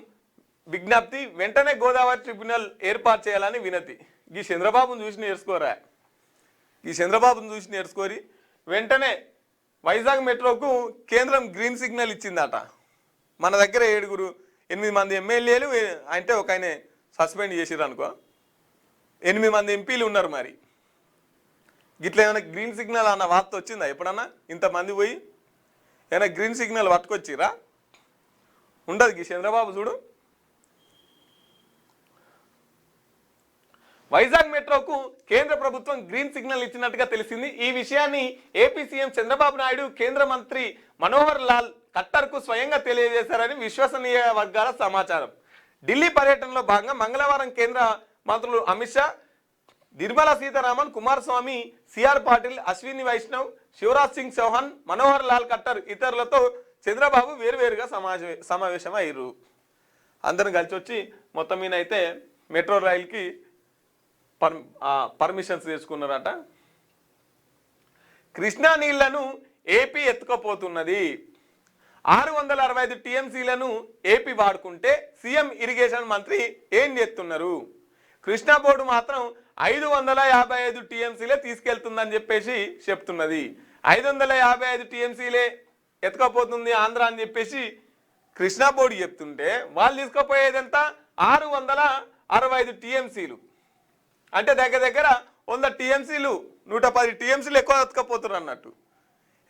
[SPEAKER 1] విజ్ఞప్తి. వెంటనే గోదావరి ట్రిబ్యునల్ ఏర్పాటు చేయాలని వినతి. ఈ చంద్రబాబును చూసి నేర్చుకోరా, ఈ చంద్రబాబును చూసి నేర్చుకోరి. వెంటనే వైజాగ్ మెట్రోకు కేంద్రం గ్రీన్ సిగ్నల్ ఇచ్చిందట. మన దగ్గర 8 మంది ఎమ్మెల్యేలు అంటే ఒక ఆయన సస్పెండ్ చేసిర్రు అనుకో, 8 మంది ఎంపీలు ఉన్నారు. మరి గిట్లా ఏమైనా గ్రీన్ సిగ్నల్ అన్న వార్త వచ్చిందా ఎప్పుడన్నా? ఇంతమంది పోయి ఏమైనా గ్రీన్ సిగ్నల్ పట్టుకొచ్చిరా? ఉండదు. ఈ చంద్రబాబు చూడు. వైజాగ్ మెట్రోకు కేంద్ర ప్రభుత్వం గ్రీన్ సిగ్నల్ ఇచ్చినట్టుగా తెలిసింది. ఈ విషయాన్ని ఏపీ సీఎం చంద్రబాబు నాయుడు కేంద్ర మంత్రి మనోహర్ లాల్ ఖట్టర్కు స్వయంగా తెలియజేశారని విశ్వసనీయ వర్గాల సమాచారం. ఢిల్లీ పర్యటనలో భాగంగా మంగళవారం కేంద్ర మంత్రులు అమిత్ షా, నిర్మలా సీతారామన్, కుమారస్వామి, సిఆర్ పాటిల్, అశ్విని వైష్ణవ్, శివరాజ్ సింగ్ చౌహాన్, మనోహర్ లాల్ ఖట్టర్ ఇతరులతో చంద్రబాబు వేరువేరుగా సమావేశం అయ్యారు. అందరం కలిసి వచ్చి మొత్తం మీద అయితే మెట్రో రైలుకి పర్మిషన్స్ తీసుకున్నారట. కృష్ణా నీళ్లను ఏపీ ఎత్తుకపోతున్నది. 665 టీఎంసీలను ఏపీ వాడుకుంటే సీఎం ఇరిగేషన్ మంత్రి ఏం చేస్తున్నారు? కృష్ణా బోర్డు మాత్రం 555 టీఎంసీలే తీసుకెళ్తుందని చెప్పేసి చెప్తున్నది. 555 టీఎంసీలే ఎత్తుకపోతుంది ఆంధ్ర అని చెప్పేసి కృష్ణా బోర్డు చెప్తుంటే వాళ్ళు తీసుకుపోయేదంతా 665 టీఎంసీలు. అంటే దగ్గర 100 టీఎంసీలు, 110 టీఎంసీలు ఎక్కువ ఎత్తుకపోతున్నారు అన్నట్టు.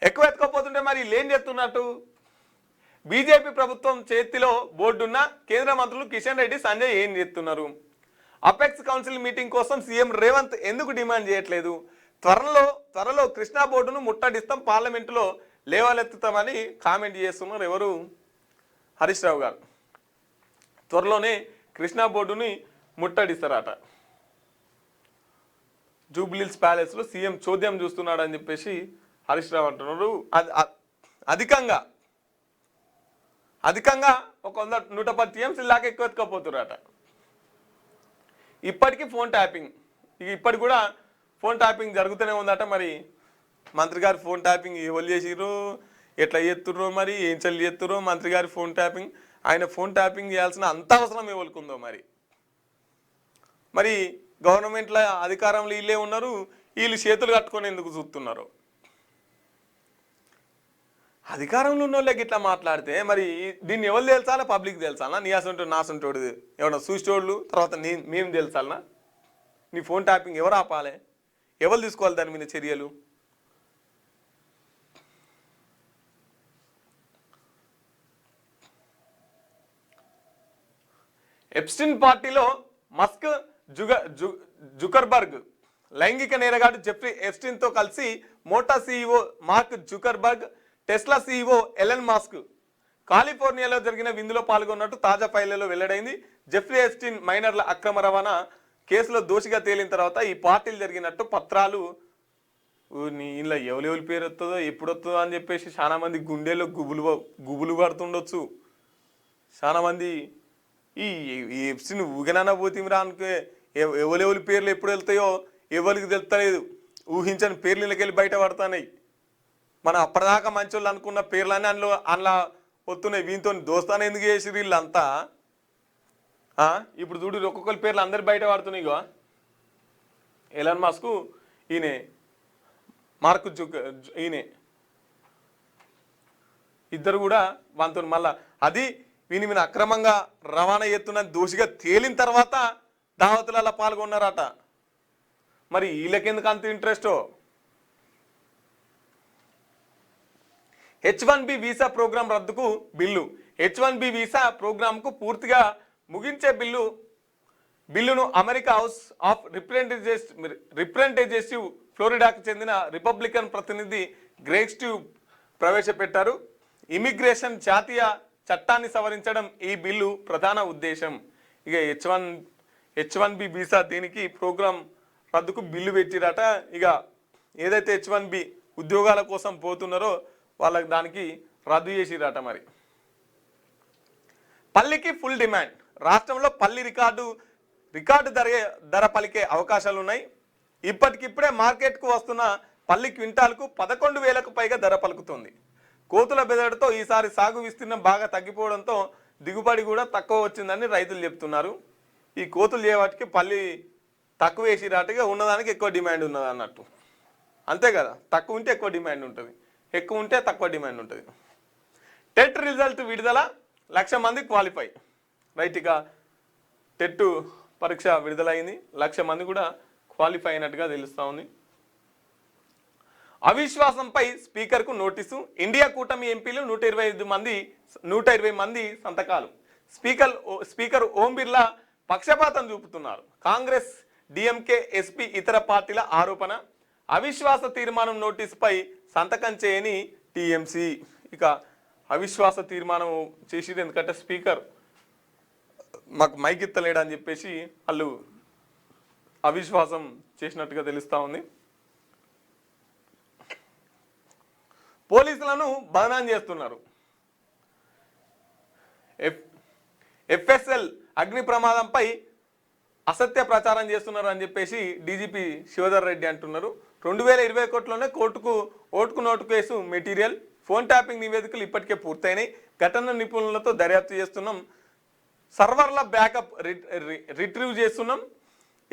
[SPEAKER 1] ఎక్కువ ఎత్తుకపోతుంటే మరి వీళ్ళు ఏం చేస్తున్నట్టు? బీజేపీ ప్రభుత్వం చేతిలో బోర్డున్న కేంద్ర మంత్రులు కిషన్ రెడ్డి, సంజయ్ ఏం చేస్తున్నారు? అపెక్స్ కౌన్సిల్ మీటింగ్ కోసం సీఎం రేవంత్ ఎందుకు డిమాండ్ చేయట్లేదు? త్వరలో కృష్ణా బోర్డును ముట్టడిస్తాం, పార్లమెంటులో లేవలెత్తుతామని కామెంట్ చేస్తున్నారు. ఎవరు? హరీష్ రావు గారు. త్వరలోనే కృష్ణా బోర్డుని ముట్టడిస్తారట. జూబ్లీహిల్స్ ప్యాలెస్లో సీఎం చోద్యం చూస్తున్నాడు అని చెప్పేసి హరీష్ రావు అంటున్నారు. అధికంగా ఒక 110 టీఎంసీ లాగా ఎక్కువ ఎత్తుకపోతున్నారట. ఇప్పటికీ ఇప్పటికి కూడా ఫోన్ ట్యాపింగ్ జరుగుతూనే ఉందట. మరి మంత్రి గారి ఫోన్ ట్యాపింగ్ ఎవరు చేసిర్రు, ఎట్లా చేస్తుర్రో, మరి ఏం చల్లి చేస్తుర్రో మంత్రి గారి ఫోన్ ట్యాపింగ్. ఆయన ఫోన్ ట్యాపింగ్ చేయాల్సిన అంత అవసరం ఎవరికుందో మరి గవర్నమెంట్లో అధికారంలో వీళ్ళే ఉన్నారు, వీళ్ళు చేతులు కట్టుకొని ఎందుకు చూస్తున్నారు? అధికారంలో ఉన్న వాళ్ళకి ఇట్లా మాట్లాడితే మరి దీన్ని ఎవరు తెలుసాలా? పబ్లిక్ తెలుసాలా? నీ అసంటోడు నాసంటోడు ఎవరన్నా చూసేటోళ్ళు తర్వాత మేము తెలుసాలనా? నీ ఫోన్ ట్యాపింగ్ ఎవరు ఆపాలి? ఎవరు తీసుకోవాలి దాని మీద చర్యలు? ఎప్స్టీన్ పార్టీలో మస్క్, జుకర్బర్గ్, లైంగిక నేరగాడు జెఫ్రీ ఎప్స్టీన్తో కలిసి Meta CEO Mark Zuckerberg, Tesla CEO Elon Musk కాలిఫోర్నియాలో జరిగిన విందులో పాల్గొన్నట్టు తాజా ఫైళ్లలో వెల్లడైంది. జెఫ్రీ ఎప్స్టీన్ మైనర్ల అక్రమ రవాణా కేసులో దోషిగా తేలిన తర్వాత ఈ పార్టీలు జరిగినట్టు పత్రాలు ఇలా ఎవరి పేరు వస్తుందో ఎప్పుడు వస్తుందో అని చెప్పేసి చాలా మంది గుండెలో గుబులు పడుతుండొచ్చు. చాలా మంది ఈ ఎప్స్టీన్ ఊగనన్నా పోతిమిరా అనుకే ఎవరి పేర్లు ఎప్పుడు వెళ్తాయో ఎవరికి తెలుస్తలేదు. ఊహించని పేర్లు ఇళ్ళకెళ్ళి బయట పడుతున్నాయి. మన అప్పటిదాకా మంచోళ్ళు అనుకున్న పేర్లన్నీ అందులో వస్తున్నాయి. వీనితో దోస్తాను ఎందుకు చేసి వీళ్ళంతా ఇప్పుడు చూడు ఒక్కొక్కరి పేర్లు అందరు బయట పడుతున్నాయి. ఇగో ఎలన్ మస్క్, ఈయనే మార్క్ ఈయనే ఇద్దరు కూడా వానితో మళ్ళా అది వీని మీద అక్రమంగా రవాణా చేస్తున్న దోషిగా తేలిన తర్వాత దావతులలో పాల్గొన్నారట. మరి వీళ్ళకెందుకు అంత ఇంట్రెస్టో? H1B వీసా ప్రోగ్రాం రద్దుకు బిల్లు. H1B వీసా ప్రోగ్రాంకు పూర్తిగా ముగించే బిల్లును అమెరికా హౌస్ ఆఫ్ రిప్రజెంటేటివ్స్ ఫ్లోరిడాకు చెందిన రిపబ్లికన్ ప్రతినిధి గ్రేగ్ స్టీవ్ ప్రవేశపెట్టారు. ఇమిగ్రేషన్ జాతీయ చట్టాన్ని సవరించడం ఈ బిల్లు ప్రధాన ఉద్దేశం. ఇక H1B వీసా దీనికి ప్రోగ్రాం రద్దుకు బిల్లు పెట్టిరట. ఇక ఏదైతే H1B ఉద్యోగాల కోసం పోతున్నారో వాళ్ళకి దానికి రద్దు చేసిరట. మరి పల్లికి ఫుల్ డిమాండ్. రాష్ట్రంలో పల్లి రికార్డు ధర పలికే అవకాశాలు ఉన్నాయి. ఇప్పటికిప్పుడే మార్కెట్కు వస్తున్న పల్లి క్వింటాల్కు 11,000కు పైగా ధర పలుకుతుంది. కోతుల బెదడుతో ఈసారి సాగు విస్తీర్ణం బాగా తగ్గిపోవడంతో దిగుబడి కూడా తక్కువ వచ్చిందని రైతులు చెప్తున్నారు. ఈ కోతులు చేయవాటికి పల్లి తక్కువ వేసిరాటుగా ఉన్నదానికి ఎక్కువ డిమాండ్ ఉన్నది అన్నట్టు. అంతే కదా, తక్కువ ఉంటే ఎక్కువ డిమాండ్ ఉంటుంది, ఎక్కువ ఉంటే తక్కువ డిమాండ్ ఉంటుంది. టెట్ రిజల్ట్ విడుదల, 1,00,000 మంది క్వాలిఫై. రైట్, ఇక టెట్ పరీక్ష విడుదలైంది, 1,00,000 మంది కూడా క్వాలిఫై అయినట్టుగా తెలుస్తూ ఉంది. అవిశ్వాసంపై స్పీకర్కు నోటీసు. ఇండియా కూటమి ఎంపీలు 120 మంది సంతకాలు. స్పీకర్ ఓం బిర్లా పక్షపాతం చూపుతున్నారు. కాంగ్రెస్, డిఎంకే, ఎస్పీ, ఇతర పార్టీల ఆరోపణ. అవిశ్వాస తీర్మానం నోటీసుపై సంతకం చేయని టీఎంసీ. ఇక అవిశ్వాస తీర్మానం చేసిరు, ఎందుకంటే స్పీకర్ మాకు మైక్ ఇత్తలేడని చెప్పేసి వాళ్ళు అవిశ్వాసం చేసినట్టుగా తెలుస్తూ ఉంది. పోలీసులను బదనాం చేస్తున్నారు. ఎఫ్ఎస్ఎల్ అగ్ని ప్రమాదంపై అసత్య ప్రచారం చేస్తున్నారు అని చెప్పేసి డీజీపీ శివధర్ రెడ్డి అంటున్నారు. 2021లోనే ఓటుకు note case material, phone tapping నివేదికలు ఇప్పటికే పూర్తయినాయి. ఘటన నిపుణులతో దర్యాప్తు చేస్తున్నాం. సర్వర్ల బ్యాకప్ రిట్రీవ్ చేస్తున్నాం.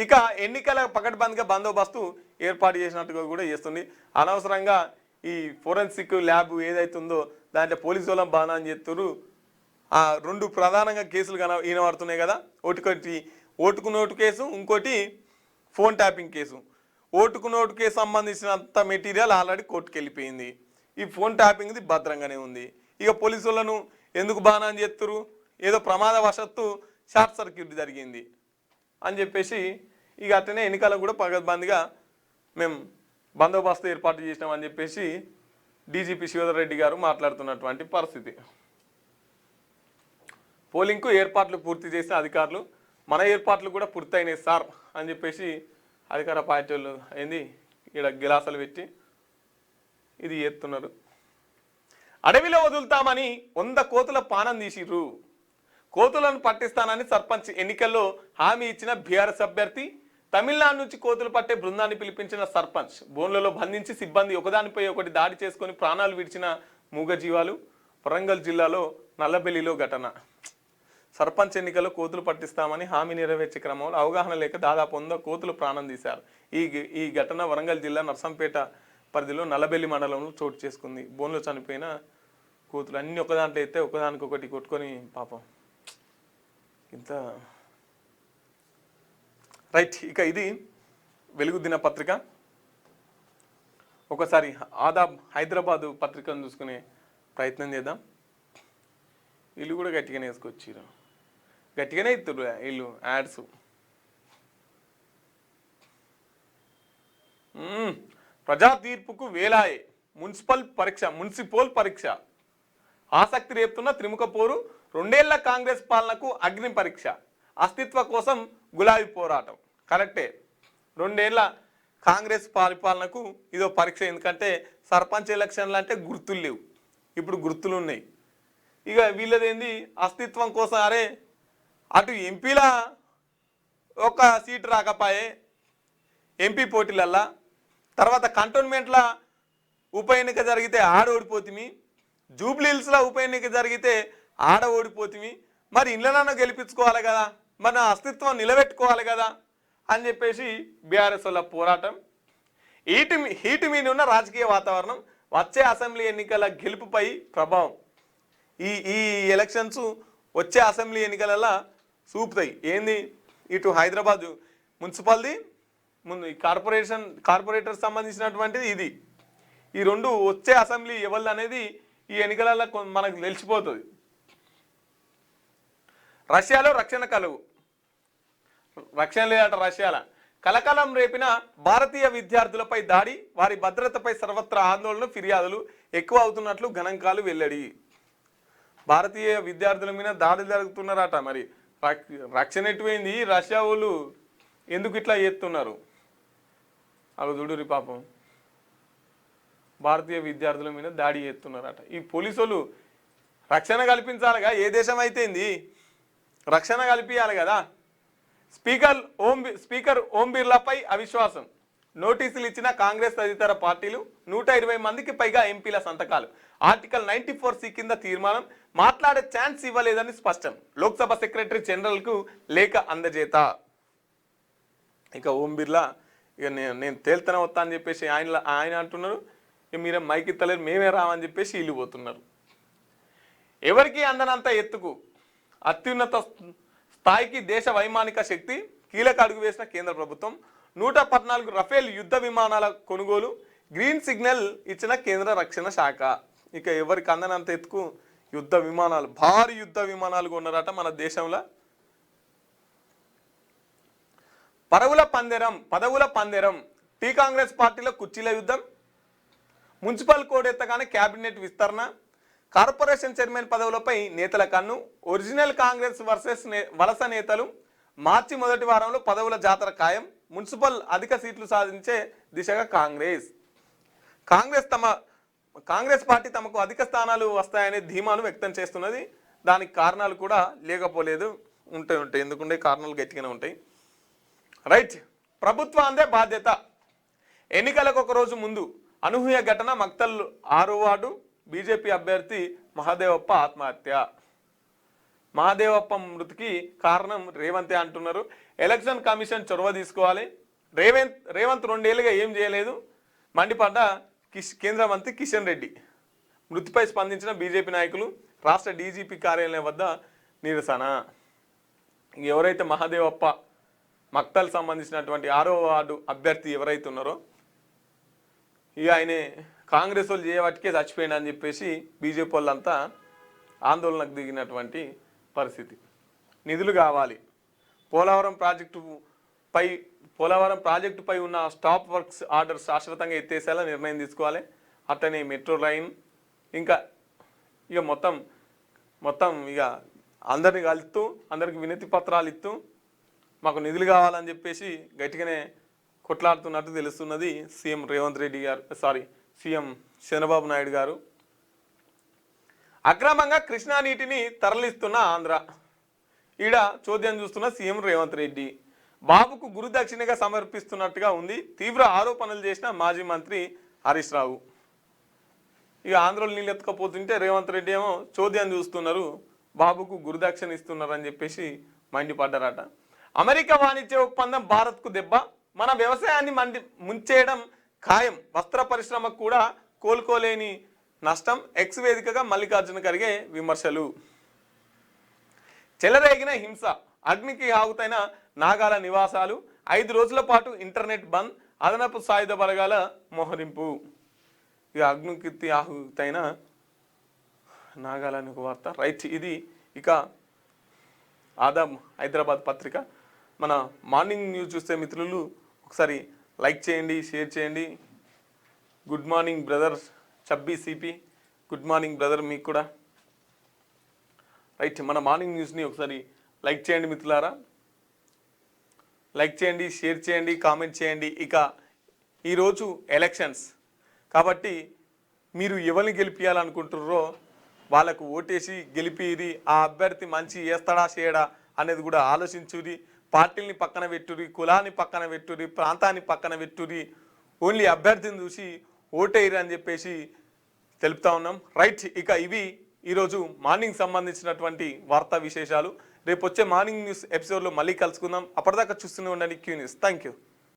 [SPEAKER 1] ఇక ఎన్నికల పకడ్బందీగా బందోబస్తు ఏర్పాటు చేసినట్టుగా కూడా చేస్తుంది. అనవసరంగా ఈ ఫోరెన్సిక్ ల్యాబ్ ఏదైతుందో దాంట్లో పోలీసు వాళ్ళని బాణం చేస్తున్నారు. 2 ప్రధానంగా కేసులు ఈనబడుతున్నాయి కదా, ఒకటి ఓటుకు నోటు కేసు, ఇంకోటి ఫోన్ ట్యాపింగ్ కేసు. ఓటుకు నోటు కేసు సంబంధించినంత మెటీరియల్ ఆల్రెడీ కోర్టుకు వెళ్ళిపోయింది. ఈ ఫోన్ ట్యాపింగ్ది భద్రంగానే ఉంది. ఇక పోలీసు వాళ్ళను ఎందుకు బాణం చేస్తున్నారు, ఏదో ప్రమాదవశత్తు షార్ట్ సర్క్యూట్ జరిగింది అని చెప్పేసి ఇక అట్లనే ఎన్నికలకు కూడా పకడ్బందీగా మేము బందోబస్తు ఏర్పాటు చేసినామని చెప్పేసి డీజీపీ శివధర్ రెడ్డి గారు మాట్లాడుతున్నటువంటి పరిస్థితి. పోలింగ్కు ఏర్పాట్లు పూర్తి చేసిన అధికారులు, మన ఏర్పాట్లు కూడా పూర్తయినాయి సార్ అని చెప్పేసి అధికార పార్టీ వాళ్ళు ఏంది ఇక్కడ గిలాసాలు పెట్టి ఇది చేస్తున్నారు. అడవిలో వదులుతామని 100 కోతుల పానం తీసిర్రు. కోతులను పట్టిస్తానని సర్పంచ్ ఎన్నికల్లో హామీ ఇచ్చిన బీఆర్ఎస్ అభ్యర్థి. తమిళనాడు నుంచి కోతులు పట్టే బృందాన్ని పిలిపించిన సర్పంచ్. బోన్లలో బంధించి సిబ్బంది ఒకదానిపై ఒకటి దాడి చేసుకొని ప్రాణాలు విడిచిన మూగజీవాలు. వరంగల్ జిల్లాలో నల్లబెల్లిలో ఘటన. సర్పంచ్ ఎన్నికల్లో కోతులు పట్టిస్తామని హామీ నెరవేర్చే క్రమంలో అవగాహన లేక దాదాపు 100 కోతులు ప్రాణం తీశారు. ఈ ఘటన వరంగల్ జిల్లా నర్సంపేట పరిధిలో నల్లబెల్లి మండలంలో చోటు చేసుకుంది. బోన్లో చనిపోయిన కోతులు అన్ని ఒకదాంట్లో అయితే ఒకదానికొకటి కొట్టుకొని పాపం ఇంత. రైట్, ఇక ఇది వెలుగు దినపత్రిక. ఒకసారి ఆదాబ్ హైదరాబాదు పత్రికను చూసుకునే ప్రయత్నం చేద్దాం. వీళ్ళు కూడా గట్టిగానే వేసుకొచ్చారు, గట్టిగానే ఇస్తారు వీళ్ళు యాడ్స్. ప్రజా తీర్పుకు వేలాయే మున్సిపల్ పరీక్ష. ఆసక్తి రేపుతున్న త్రిముఖ పోరు. 2 ఏళ్ల కాంగ్రెస్ పాలనకు అగ్ని పరీక్ష. అస్తిత్వ కోసం గులాబీ పోరాటం. కరెక్టే, 2 ఏళ్ల కాంగ్రెస్ పరిపాలనకు ఇదో పరీక్ష. ఎందుకంటే సర్పంచ్ ఎలక్షన్లు అంటే గుర్తులు లేవు, ఇప్పుడు గుర్తులు ఉన్నాయి. ఇక వీళ్ళదేంది అస్తిత్వం కోసం. అరే అటు ఎంపీల ఒక సీటు రాకపోయే ఎంపీ పోటీలల్లా, తర్వాత కంటోన్మెంట్ల ఉప ఎన్నిక జరిగితే ఆడ ఓడిపోతుంది, జూబ్లీహిల్స్లో ఉప ఎన్నిక జరిగితే ఆడ ఓడిపోతుంది. మరి ఇళ్ళనన్నా గెలిపించుకోవాలి కదా, మన అస్తిత్వం నిలబెట్టుకోవాలి కదా అని చెప్పేసి బీఆర్ఎస్ వాళ్ళ పోరాటం. హీటు మీద ఉన్న రాజకీయ వాతావరణం వచ్చే అసెంబ్లీ ఎన్నికల గెలుపుపై ప్రభావం. ఈ ఎలక్షన్స్ వచ్చే అసెంబ్లీ ఎన్నికలలో చూపుతాయి. ఏంది, ఇటు హైదరాబాద్ మున్సిపాలిటీ ముందు ఈ కార్పొరేటర్ సంబంధించినటువంటిది ఇది. ఈ 2 వచ్చే అసెంబ్లీ ఎవరిది అనేది ఈ ఎన్నికలలో మనకు తెలిసిపోతుంది. రష్యాలో రక్షణ లేదట. రష్యాలో కలకలం రేపిన భారతీయ విద్యార్థులపై దాడి. వారి భద్రతపై సర్వత్రా ఆందోళన, ఫిర్యాదులు ఎక్కువ అవుతున్నట్లు గణాంకాలు వెల్లడి. భారతీయ విద్యార్థుల మీద దాడి జరుగుతున్నారట. మరి రక్షణ ఎటువైంది, రష్యా వాళ్ళు ఎందుకు ఇట్లా చేస్తున్నారు? అవి చూడురి పాపం భారతీయ విద్యార్థుల మీద దాడి చేస్తున్నారట. ఈ పోలీసులు రక్షణ కల్పించాలిగా, ఏ దేశం అయితేంది, రక్షణ కల్పించాలి కదా. స్పీకర్ ఓం బిర్లాపై అవిశ్వాసం, నోటీసులు ఇచ్చిన కాంగ్రెస్ తదితర పార్టీలు, 120 మందికి పైగా ఎంపీల సంతకాలు. ఆర్టికల్ 94C కింద తీర్మానం, మాట్లాడే ఛాన్స్ ఇవ్వలేదని స్పష్టం. లోక్సభ సెక్రటరీ జనరల్కు లేఖ అందజేత. ఇక ఓం బిర్లా ఇక నేను తేల్తనే వస్తా అని చెప్పేసి ఆయన అంటున్నారు. ఇక మీరే మైకి ఇత్తలేరు, మేమే రామని చెప్పేసి ఇల్లు పోతున్నారు. ఎవరికి అందనంత ఎత్తుకు అత్యున్నత స్థాయికి దేశ వైమానిక శక్తి, కీలక అడుగు వేసిన కేంద్ర ప్రభుత్వం. 114 రఫేల్ యుద్ధ విమానాల కొనుగోలు, గ్రీన్ సిగ్నల్ ఇచ్చిన కేంద్ర రక్షణ శాఖ. ఇక ఎవరికి అందనంత ఎత్తుకు యుద్ధ విమానాలు, భారీ యుద్ధ విమానాలు కొన్నారట మన దేశంలో. పదవుల పందెరం, టీ కాంగ్రెస్ పార్టీలో కుర్చీల యుద్ధం, మున్సిపల్ కోడ్ ఎత్తగానే క్యాబినెట్ విస్తరణ, కార్పొరేషన్ చైర్మన్ పదవులపై నేతల కన్ను, ఒరిజినల్ కాంగ్రెస్ వర్సెస్ వలస నేతలు, మార్చి మొదటి వారంలో పదవుల జాతర ఖాయం, మున్సిపల్ అధిక సీట్లు సాధించే దిశగా కాంగ్రెస్ పార్టీ తమకు అధిక స్థానాలు వస్తాయనే ధీమాను వ్యక్తం చేస్తున్నది. దానికి కారణాలు కూడా లేకపోలేదు, ఉంటాయి ఎందుకుంటే కారణాలు గట్టిగానే ఉంటాయి. రైట్, ప్రభుత్వాందే బాధ్యత. ఎన్నికలకు ఒక రోజు ముందు అనూహ్య ఘటన, మక్తల్ 6వ వార్డు బీజేపీ అభ్యర్థి మహాదేవప్ప ఆత్మహత్య. మహాదేవప్ప మృతికి కారణం రేవంతే అంటున్నారు. ఎలక్షన్ కమిషన్ చొరవ తీసుకోవాలి. రేవంత్ 2 ఏళ్ళుగా ఏం చేయలేదు మండిపడ్డ కేంద్ర మంత్రి కిషన్ రెడ్డి. మృతిపై స్పందించిన బీజేపీ నాయకులు రాష్ట్ర డీజీపీ కార్యాలయం వద్ద నిరసన. ఎవరైతే మహాదేవప్ప మక్తల్ సంబంధించినటువంటి 6వ వార్డు అభ్యర్థి ఎవరైతే ఉన్నారో, ఇక ఆయనే కాంగ్రెస్ వాళ్ళు చేయబట్టికే చచ్చిపోయింది అని చెప్పేసి బీజేపీ వాళ్ళంతా ఆందోళనకు దిగినటువంటి పరిస్థితి. నిధులు కావాలి. పోలవరం ప్రాజెక్టుపై ఉన్న స్టాప్ వర్క్స్ ఆర్డర్ శాశ్వతంగా ఎత్తేసేలా నిర్ణయం తీసుకోవాలి. అట్లనే మెట్రో లైన్, ఇంకా ఇక మొత్తం ఇక అందరిని కలుస్తూ అందరికి వినతి పత్రాలు ఇస్తూ మాకు నిధులు కావాలని చెప్పేసి గట్టిగానే కొట్లాడుతున్నట్టు తెలుస్తున్నది సీఎం చంద్రబాబు నాయుడు గారు. అక్రమంగా కృష్ణా నీటిని తరలిస్తున్న ఆంధ్ర, ఈడ చోద్యం చూస్తున్న సీఎం రేవంత్ రెడ్డి. బాబుకు గురుదక్షిణగా సమర్పిస్తున్నట్టుగా ఉంది. తీవ్ర ఆరోపణలు చేసిన మాజీ మంత్రి హరీష్ రావు. ఇక ఆంధ్రలో నీళ్ళు ఎత్తుకపోతుంటే రేవంత్ రెడ్డి ఏమో చోద్యం చూస్తున్నారు, బాబుకు గురుదక్షిణ ఇస్తున్నారు అని చెప్పేసి మండిపడ్డారట. అమెరికా వాణిజ్య ఒప్పందం భారత్కు దెబ్బ, మన వ్యవసాయాన్ని ముంచేయడం ఖాయం, వస్త్ర పరిశ్రమకు కూడా కోలుకోలేని నష్టం. ఎక్స్ వేదికగా మల్లికార్జున ఖర్గే విమర్శలు. చెలరేగిన హింస, అగ్నికి ఆహుతైన నాగాల నివాసాలు, 5 రోజుల పాటు ఇంటర్నెట్ బంద్, అదనపు సాయుధ బలగాల మోహరింపు. ఇక అగ్నికి ఆహుతైన నాగాలని ఒక వార్త. రైట్, ఇది ఇక ఆదాం హైదరాబాద్ పత్రిక. మన మార్నింగ్ న్యూస్ చూస్తే మిత్రులు ఒకసారి లైక్ చేయండి, షేర్ చేయండి. Good morning brother chubby CP, good morning brother మీకు కూడా. రైట్, మన మార్నింగ్ న్యూస్ని ఒకసారి లైక్ చేయండి మిత్రులారా, లైక్ చేయండి, షేర్ చేయండి, కామెంట్ చేయండి. ఇక ఈరోజు ఎలక్షన్స్ కాబట్టి మీరు ఎవరిని గెలిపించాలనుకుంటున్నారో వాళ్ళకు ఓటేసి గెలిపిరి. ఆ అభ్యర్థి మంచి చేస్తాడా చేయడా అనేది కూడా ఆలోచించురి. పార్టీని పక్కన పెట్టురి, కులాన్ని పక్కన పెట్టురి, ప్రాంతాన్ని పక్కన పెట్టురి, ఓన్లీ అభ్యర్థిని చూసి ఓటేయరు అని చెప్పేసి తెలుపుతా ఉన్నాం. రైట్, ఇక ఇవి ఈరోజు మార్నింగ్ సంబంధించినటువంటి వార్తా విశేషాలు. రేపు వచ్చే మార్నింగ్ న్యూస్ ఎపిసోడ్లో మళ్ళీ కలుసుకుందాం. అప్పటిదాకా చూస్తూనే ఉండండి క్యూ న్యూస్. Thank you.